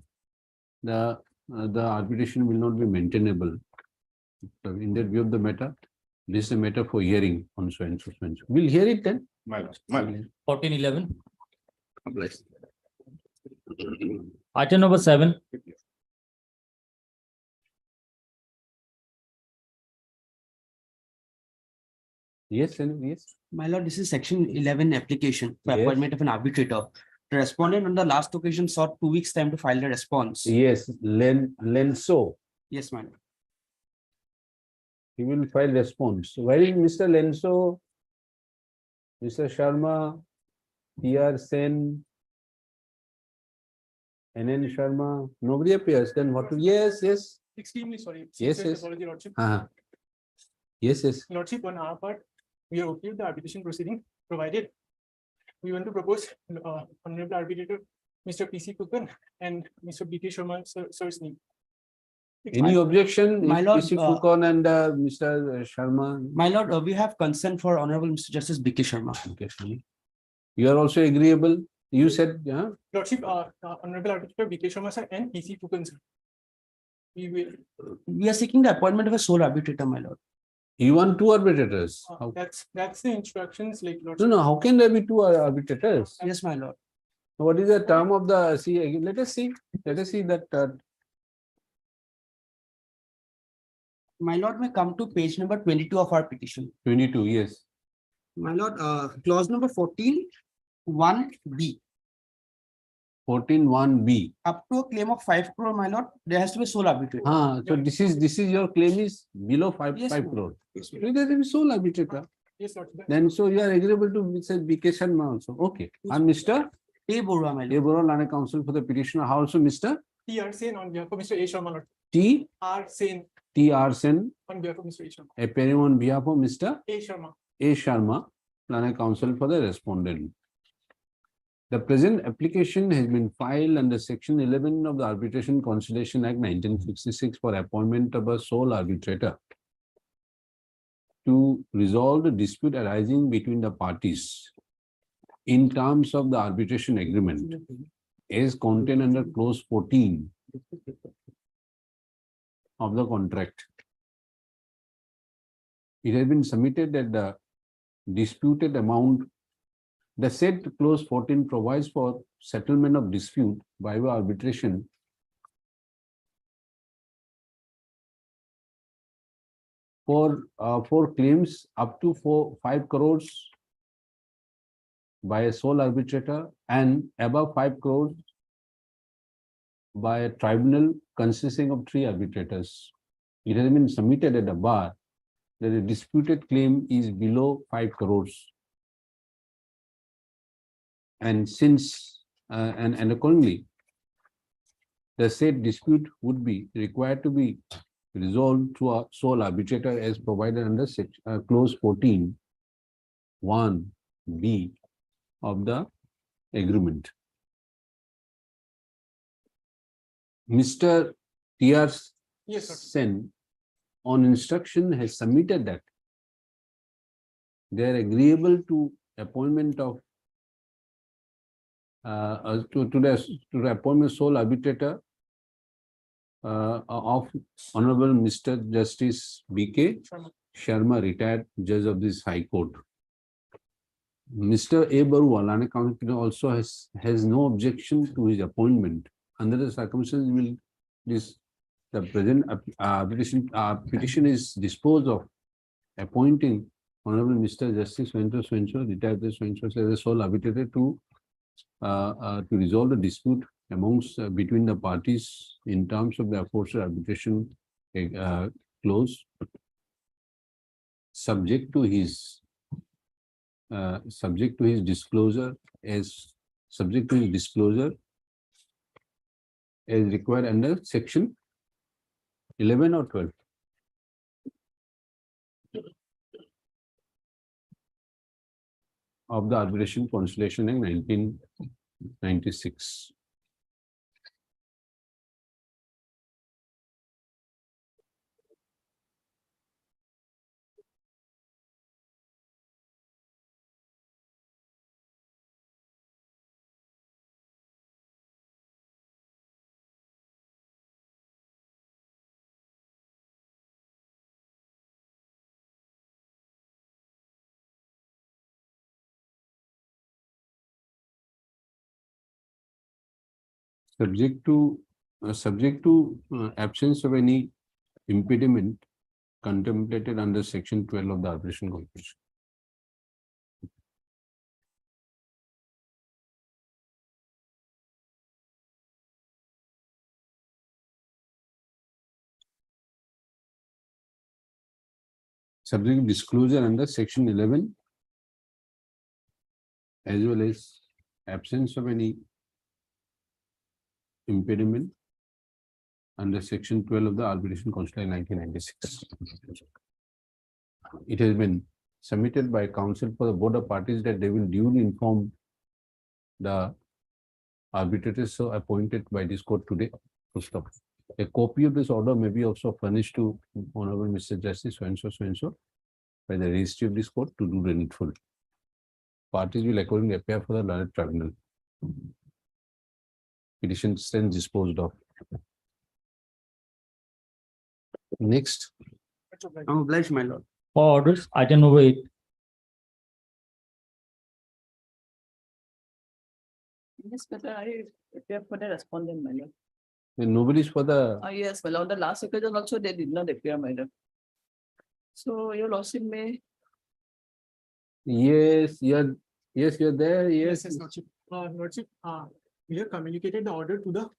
the arbitration will not be maintainable. So in that view of the matter, this is a matter for hearing on so and so and so. We'll hear it then. My lord. 1411. Item number 7. Yes, and yes. My lord, this is section 11 application for Yes. appointment of an arbitrator. The respondent on the last occasion sought 2 weeks time to file the response. Yes, Lenso. Yes, madam. He will file response. Where is Mr. Lenso? Mr. Sharma, P.R. Sen, N.N. Sharma, nobody appears. Then what? Yes. Extremely sorry. Yes, Sincere yes. apology, Lordship. Yes. Lordship, on our part, we are okay with the arbitration proceeding, provided we want to propose Honorable Arbitrator, Mr. P.C. Kukan and Mr. B.K. Sharma, sir's name. Any objection? My lord, P.C. Kukan and Mr. Sharma. My lord, we have consent for Honorable Mr. Justice B.K. Sharma. Okay, fine. You are also agreeable? You said, yeah, Lordship, Honorable Arbitrator V.K. Sharma sir and PC Fukan sir. We will, We are seeking the appointment of a sole arbitrator, my lord. you want two arbitrators. How- that's the instructions like No, Lordship. no, how can there be two arbitrators? Yes, my lord. What is the term of the, see, let us see that, My lord may come to page number 22 of our petition. 22, yes. My lord, clause number 14, 1B. 14(1)(b). Up to a claim of 5 crore, my lord, there has to be sole arbitrator. So this is your claim is below 5 Yes, five ma'am. crore. Yes, So there is sole arbitrator. Yes, Lordship. Then so you are agreeable to Mr. B.K. Sharma also. Okay. And Mr. A. Borua, my A. lord. Borough Lane Council for the petitioner. How also Mr. T.R. Sen on behalf of Mr. A. Sharma, Lord. T. R. Sen T.R. Sen on behalf of Mr. A. Sharma. appearing on behalf of Mr. A. Sharma. A. Sharma, Lane Council for the respondent. The present application has been filed under Section 11 of the Arbitration Conciliation Act 1966 for appointment of a sole arbitrator to resolve the dispute arising between the parties in terms of the arbitration agreement as contained under clause 14 of the contract. It has been submitted that the disputed amount, the said clause 14 provides for settlement of dispute by way of arbitration for claims up to 5 crores by a sole arbitrator and above 5 crores by a tribunal consisting of 3 arbitrators. It has been submitted at the bar that the disputed claim is below 5 crores. And since, and accordingly, the said dispute would be required to be resolved through a sole arbitrator as provided under clause 14, 1B of the agreement. Mr. T.R. Yes, sir. Sen, on instruction, has submitted that they are agreeable to appointment of to the appointment sole arbitrator of Honorable Mr. Justice B.K. Sharma, retired judge of this High Court. Mr. A. Barua, Lane Council also has no objection to his appointment. Under the circumstances, the present petition is disposed of appointing Honorable Mr. Justice Swenso, retired Judge Swenso as a sole arbitrator to resolve the dispute amongst between the parties in terms of the aforesaid arbitration clause, subject to his disclosure as required under section 11 or 12. Of the Arbitration Conciliation Act 1996. Subject to absence of any impediment contemplated under section 12 of the Arbitration Conciliation. Subject to disclosure under section 11 as well as absence of any impediment under section 12 of the Arbitration Conciliation 1996. It has been submitted by counsel for the board of parties that they will duly inform the arbitrators so appointed by this court today. A copy of this order may be also furnished to Honorable Mr. Justice so-and-so by the registry of this court to do the needful. Parties will accordingly appear for the learned tribunal. Petition stands disposed of. Next, I'm obliged, my lord. For orders, item number 8. Yes, but I appear for the respondent, my lord. and nobody's for the, Yes, well, on the last occasion also, they did not appear, my lord. So your lordship may. yes, you're there, yes. Yes, Lordship. Lordship, we have communicated the order to the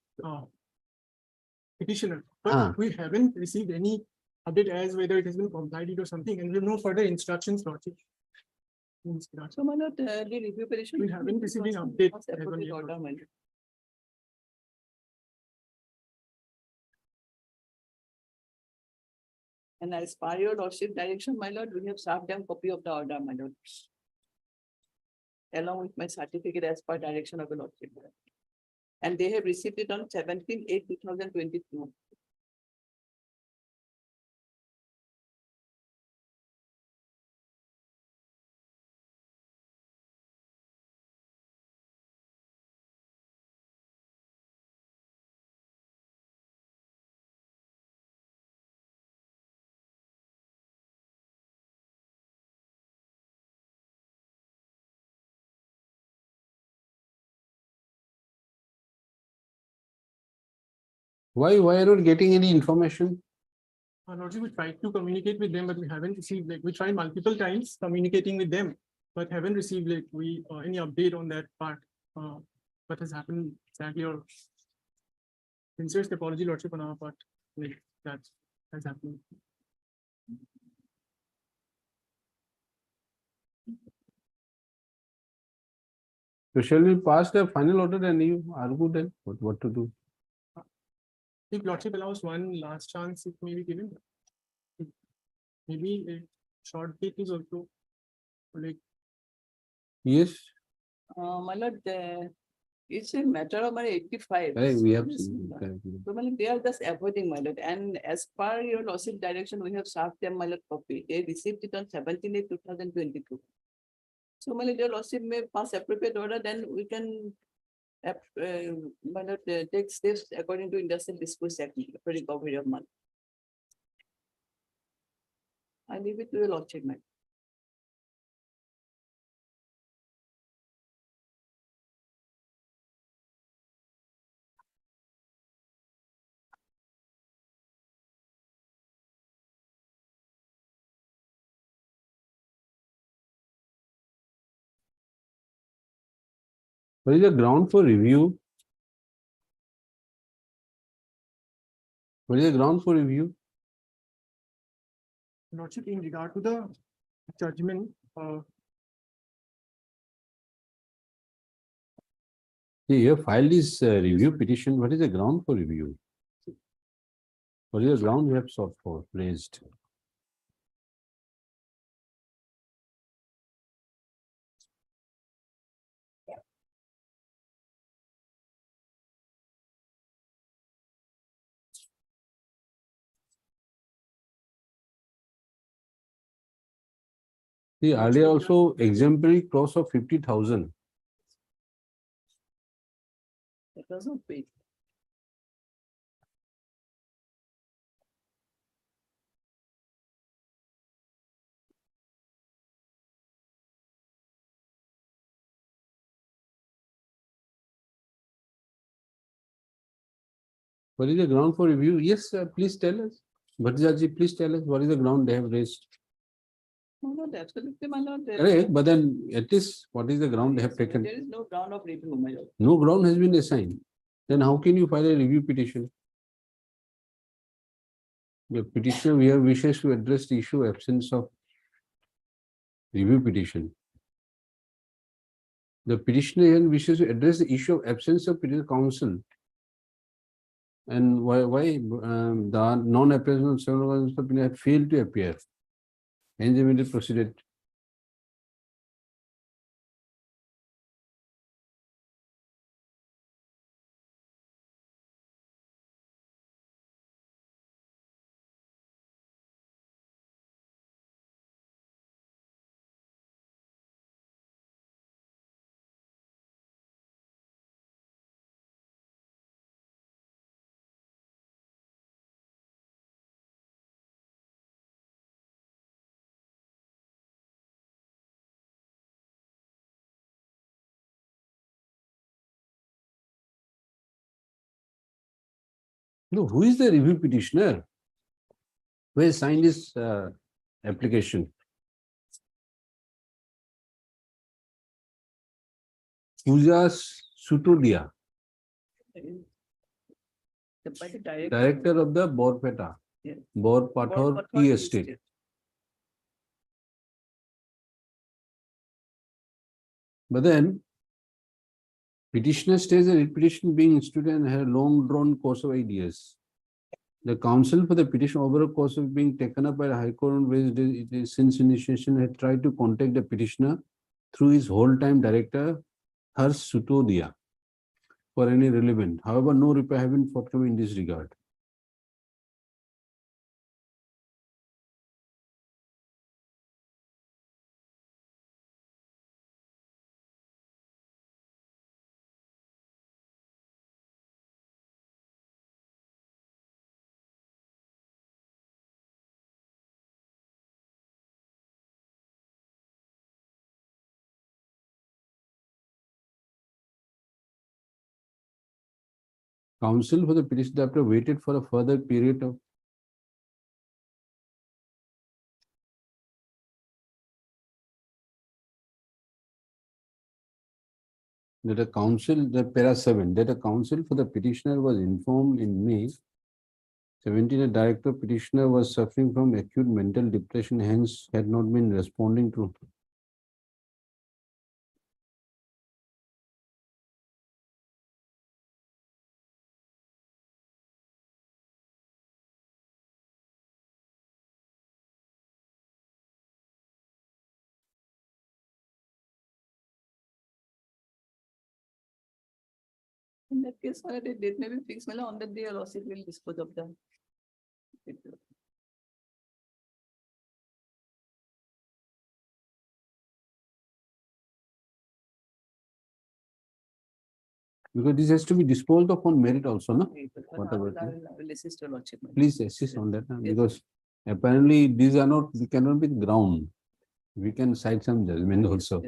petitioner, Ah. but we haven't received any update as whether it has been complied with or something, and we have no further instructions, Lordship. So my lord, the review petition. We haven't received an update Was as on appropriate yet, order, my lord. And as per your lordship direction, my lord, we have served them copy of the order, my lord. Along with my certificate as per direction of the lordship. And they have received it on 17/8/2022. Why are you not getting any information? Lordship, we tried to communicate with them, but we haven't received, like, we tried multiple times communicating with them, but haven't received, like, any update on that part. What has happened exactly, or sincerest apology, Lordship, on our part, like, that has happened. So shall we pass the final order and you argue then what to do? If Lordship allows one last chance, it may be given. Maybe a short date is also, like, Yes, My lord, it's a matter of my 85. we have. So, my lord, they are just avoiding, my lord, and as per your lordship direction, we have served them, my lord, copy. They received it on 17/8/2022. So, my lord, your lordship may pass appropriate order, then we can my lord, take steps according to Industrial Dispute Act for recovery of money. I leave it to your lordship, my. What is the ground for review? What is the ground for review? Lordship, in regard to the judgment, See, you have filed this review petition. What is the ground for review? What is the ground you have sought for, raised? See, earlier also exemplary clause of 50,000. That was not paid. What is the ground for review? Yes, please tell us. Bhattacharya, please tell us what is the ground they have raised. My lord, absolutely, my lord. Correct, but then at least what is the ground they have taken? There is no ground of review, my lord. No ground has been assigned. Then how can you file a review petition? The petitioner we have wishes to address the issue of absence of review petition. The petitioner here wishes to address the issue of absence of petition counsel. And why the non-appearance of subpoena have failed to appear. Hence, immediately proceeded. No, who is the review petitioner? Who has signed this application? Pooja Sutodia, By the director. director of the Borpeta, Yeah. Borpathor Pathor Tea Tea Estate. But then petitioner states that it petition being instituted and had a long drawn course of ideas. The counsel for the petition overall course of being taken up by the High Court on which it is since initiation had tried to contact the petitioner through his whole-time director, Harsh Sutodia, for any relevant. However, no reply have been forthcoming in this regard. Counsel for the petition after waited for a further period of that a counsel, the para 7, that a counsel for the petitioner was informed in May 17, a director petitioner was suffering from acute mental depression, hence had not been responding to. In that case, the date may be fixed, on that day, your lordship will dispose of the. Because this has to be disposed of on merit also, no? Whatever it is. I will assist your lordship. Please assist on that, Yes. because apparently these are not, we cannot be ground. We can cite some judgment also.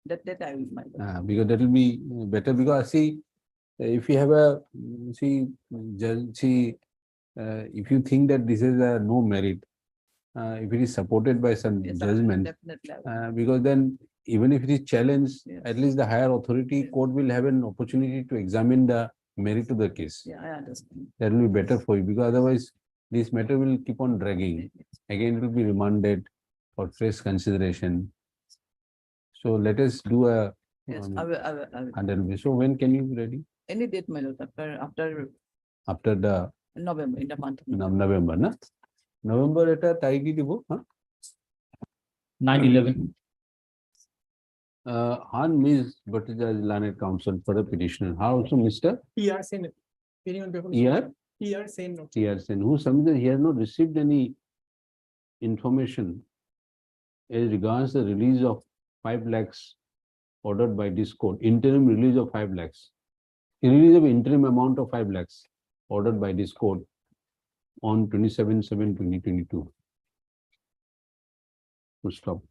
That I will mind. Because that will be better, because see, if you have a, if you think that this is a no merit, if it is supported by some Yes, I will judgment, definitely. I will. because then even if it is challenged, Yes. at least the higher authority Yes. court will have an opportunity to examine the merit of the case. Yeah, I understand. That will be better for you, because otherwise this matter will keep on dragging. Again, it will be remanded for fresh consideration. So let us do a. Yes, I will, I will, I will. And then, so when can you be ready? Any date, my lord, After the November, in the month. of November. November, na? November at a Taigi Dibo, huh? 9/11. Han Ms. Bhattacharya Lanet Counsel for the petitioner. How also Mr. PR Sen. Opinion paper. E.R. PR Sen. T.R. Sen, who submitted, he has not received any information as regards the release of 5 lakhs ordered by this court, interim release of 5 lakhs. Release of interim amount of 5 lakhs ordered by this court on 27/7/2022. Full stop.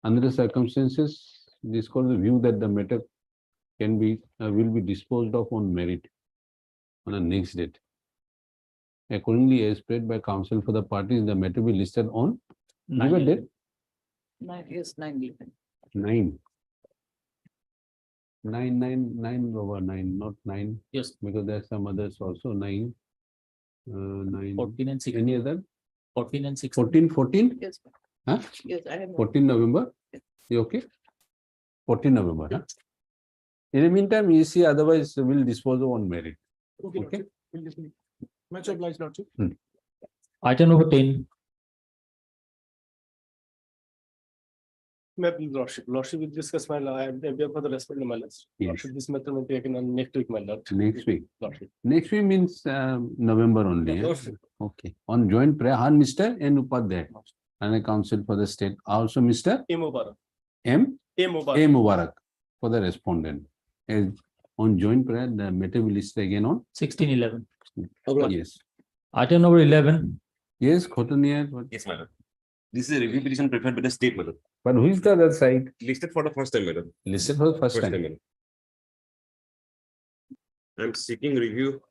Under the circumstances, this court will view that the matter can be, will be disposed of on merit on a next date. Accordingly, as spread by counsel for the parties, the matter will be listed on give a date 9/11. 9. 9/9, not 9. Yes. Because there are some others also 9. 9. 14 and 16. Any other? 14 and 16. 14? Yes, Huh? yes, I have. 14 November? You okay? 14 November, huh? In the meantime, you see, otherwise we'll dispose of on merit. Okay. Okay. Will this be- Much obliged, lordship. Item number 10. May I please, lordship. Lordship will discuss my law. I am for the respect of my list. Yes. Lordship, this matter will be taken on next week, my lord. Next week. Lordship. Next week means November only. Yeah, Yeah? lordship. Okay. On joint prayer, Han Mr. N. Upadhyay and a counsel for the state. Also Mr. A Mubarak. M. A A. Mubarak. Mubarak for the respondent. As on joint prayer, the matter will list again on. 16/11. Yes. Item number 11. Yes, Khotaniya. Yes, madam. This is a review petition prepared by the state, madam. But who is the other side? Listed for the first time, madam. Listed for the first time. madam. I'm seeking review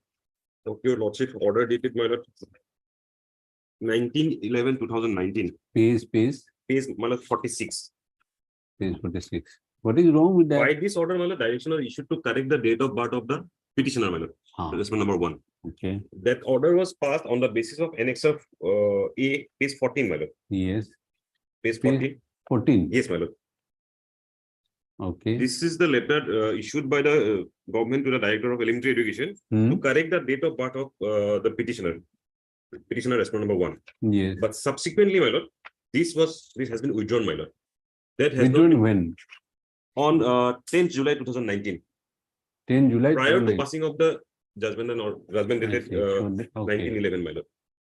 Okay, your lordship, order dated, my lord. 19/11/2019, Page, page, my lord, 46. page 46. What is wrong with By that? this order, my lord, direction are issued to correct the date of birth of the petitioner, my lord. Ah, That's number one. okay, That order was passed on the basis of annex of A, page 14, my lord. yes, Page Page- 14. 14, Yes, my lord. okay. This is the letter issued by the government to the Director of Elementary Education Hmm, to correct the date of birth of the petitioner. Petitioner respondent number one. yes. But subsequently, my lord, this has been withdrawn, my lord. That has not Withdrawn been when? on 10th July 2019, 10 July. prior to 2019. passing of the judgment and judgment I dated see. So that- okay. 1911, my lord.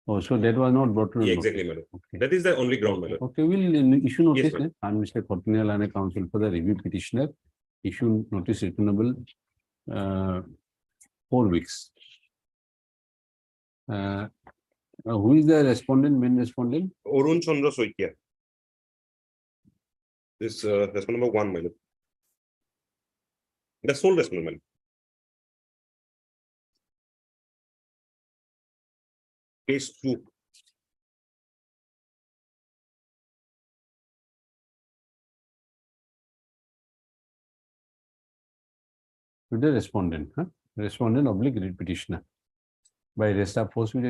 Oh, so that was not brought to. Yeah, the exactly, notice. my lord. Okay. That is the only ground, my lord. Okay, we'll issue notice ma'am. then, and Mr. Cortinel and a counsel for the review petitioner, issue notice returnable 4 weeks. Who is the respondent, main respondent? Arun Chandra Soikia. This respondent number one, my lord. The sole respondent, my lord. Page 2. With the respondent, huh? Respondent oblique petitioner. By rest of force,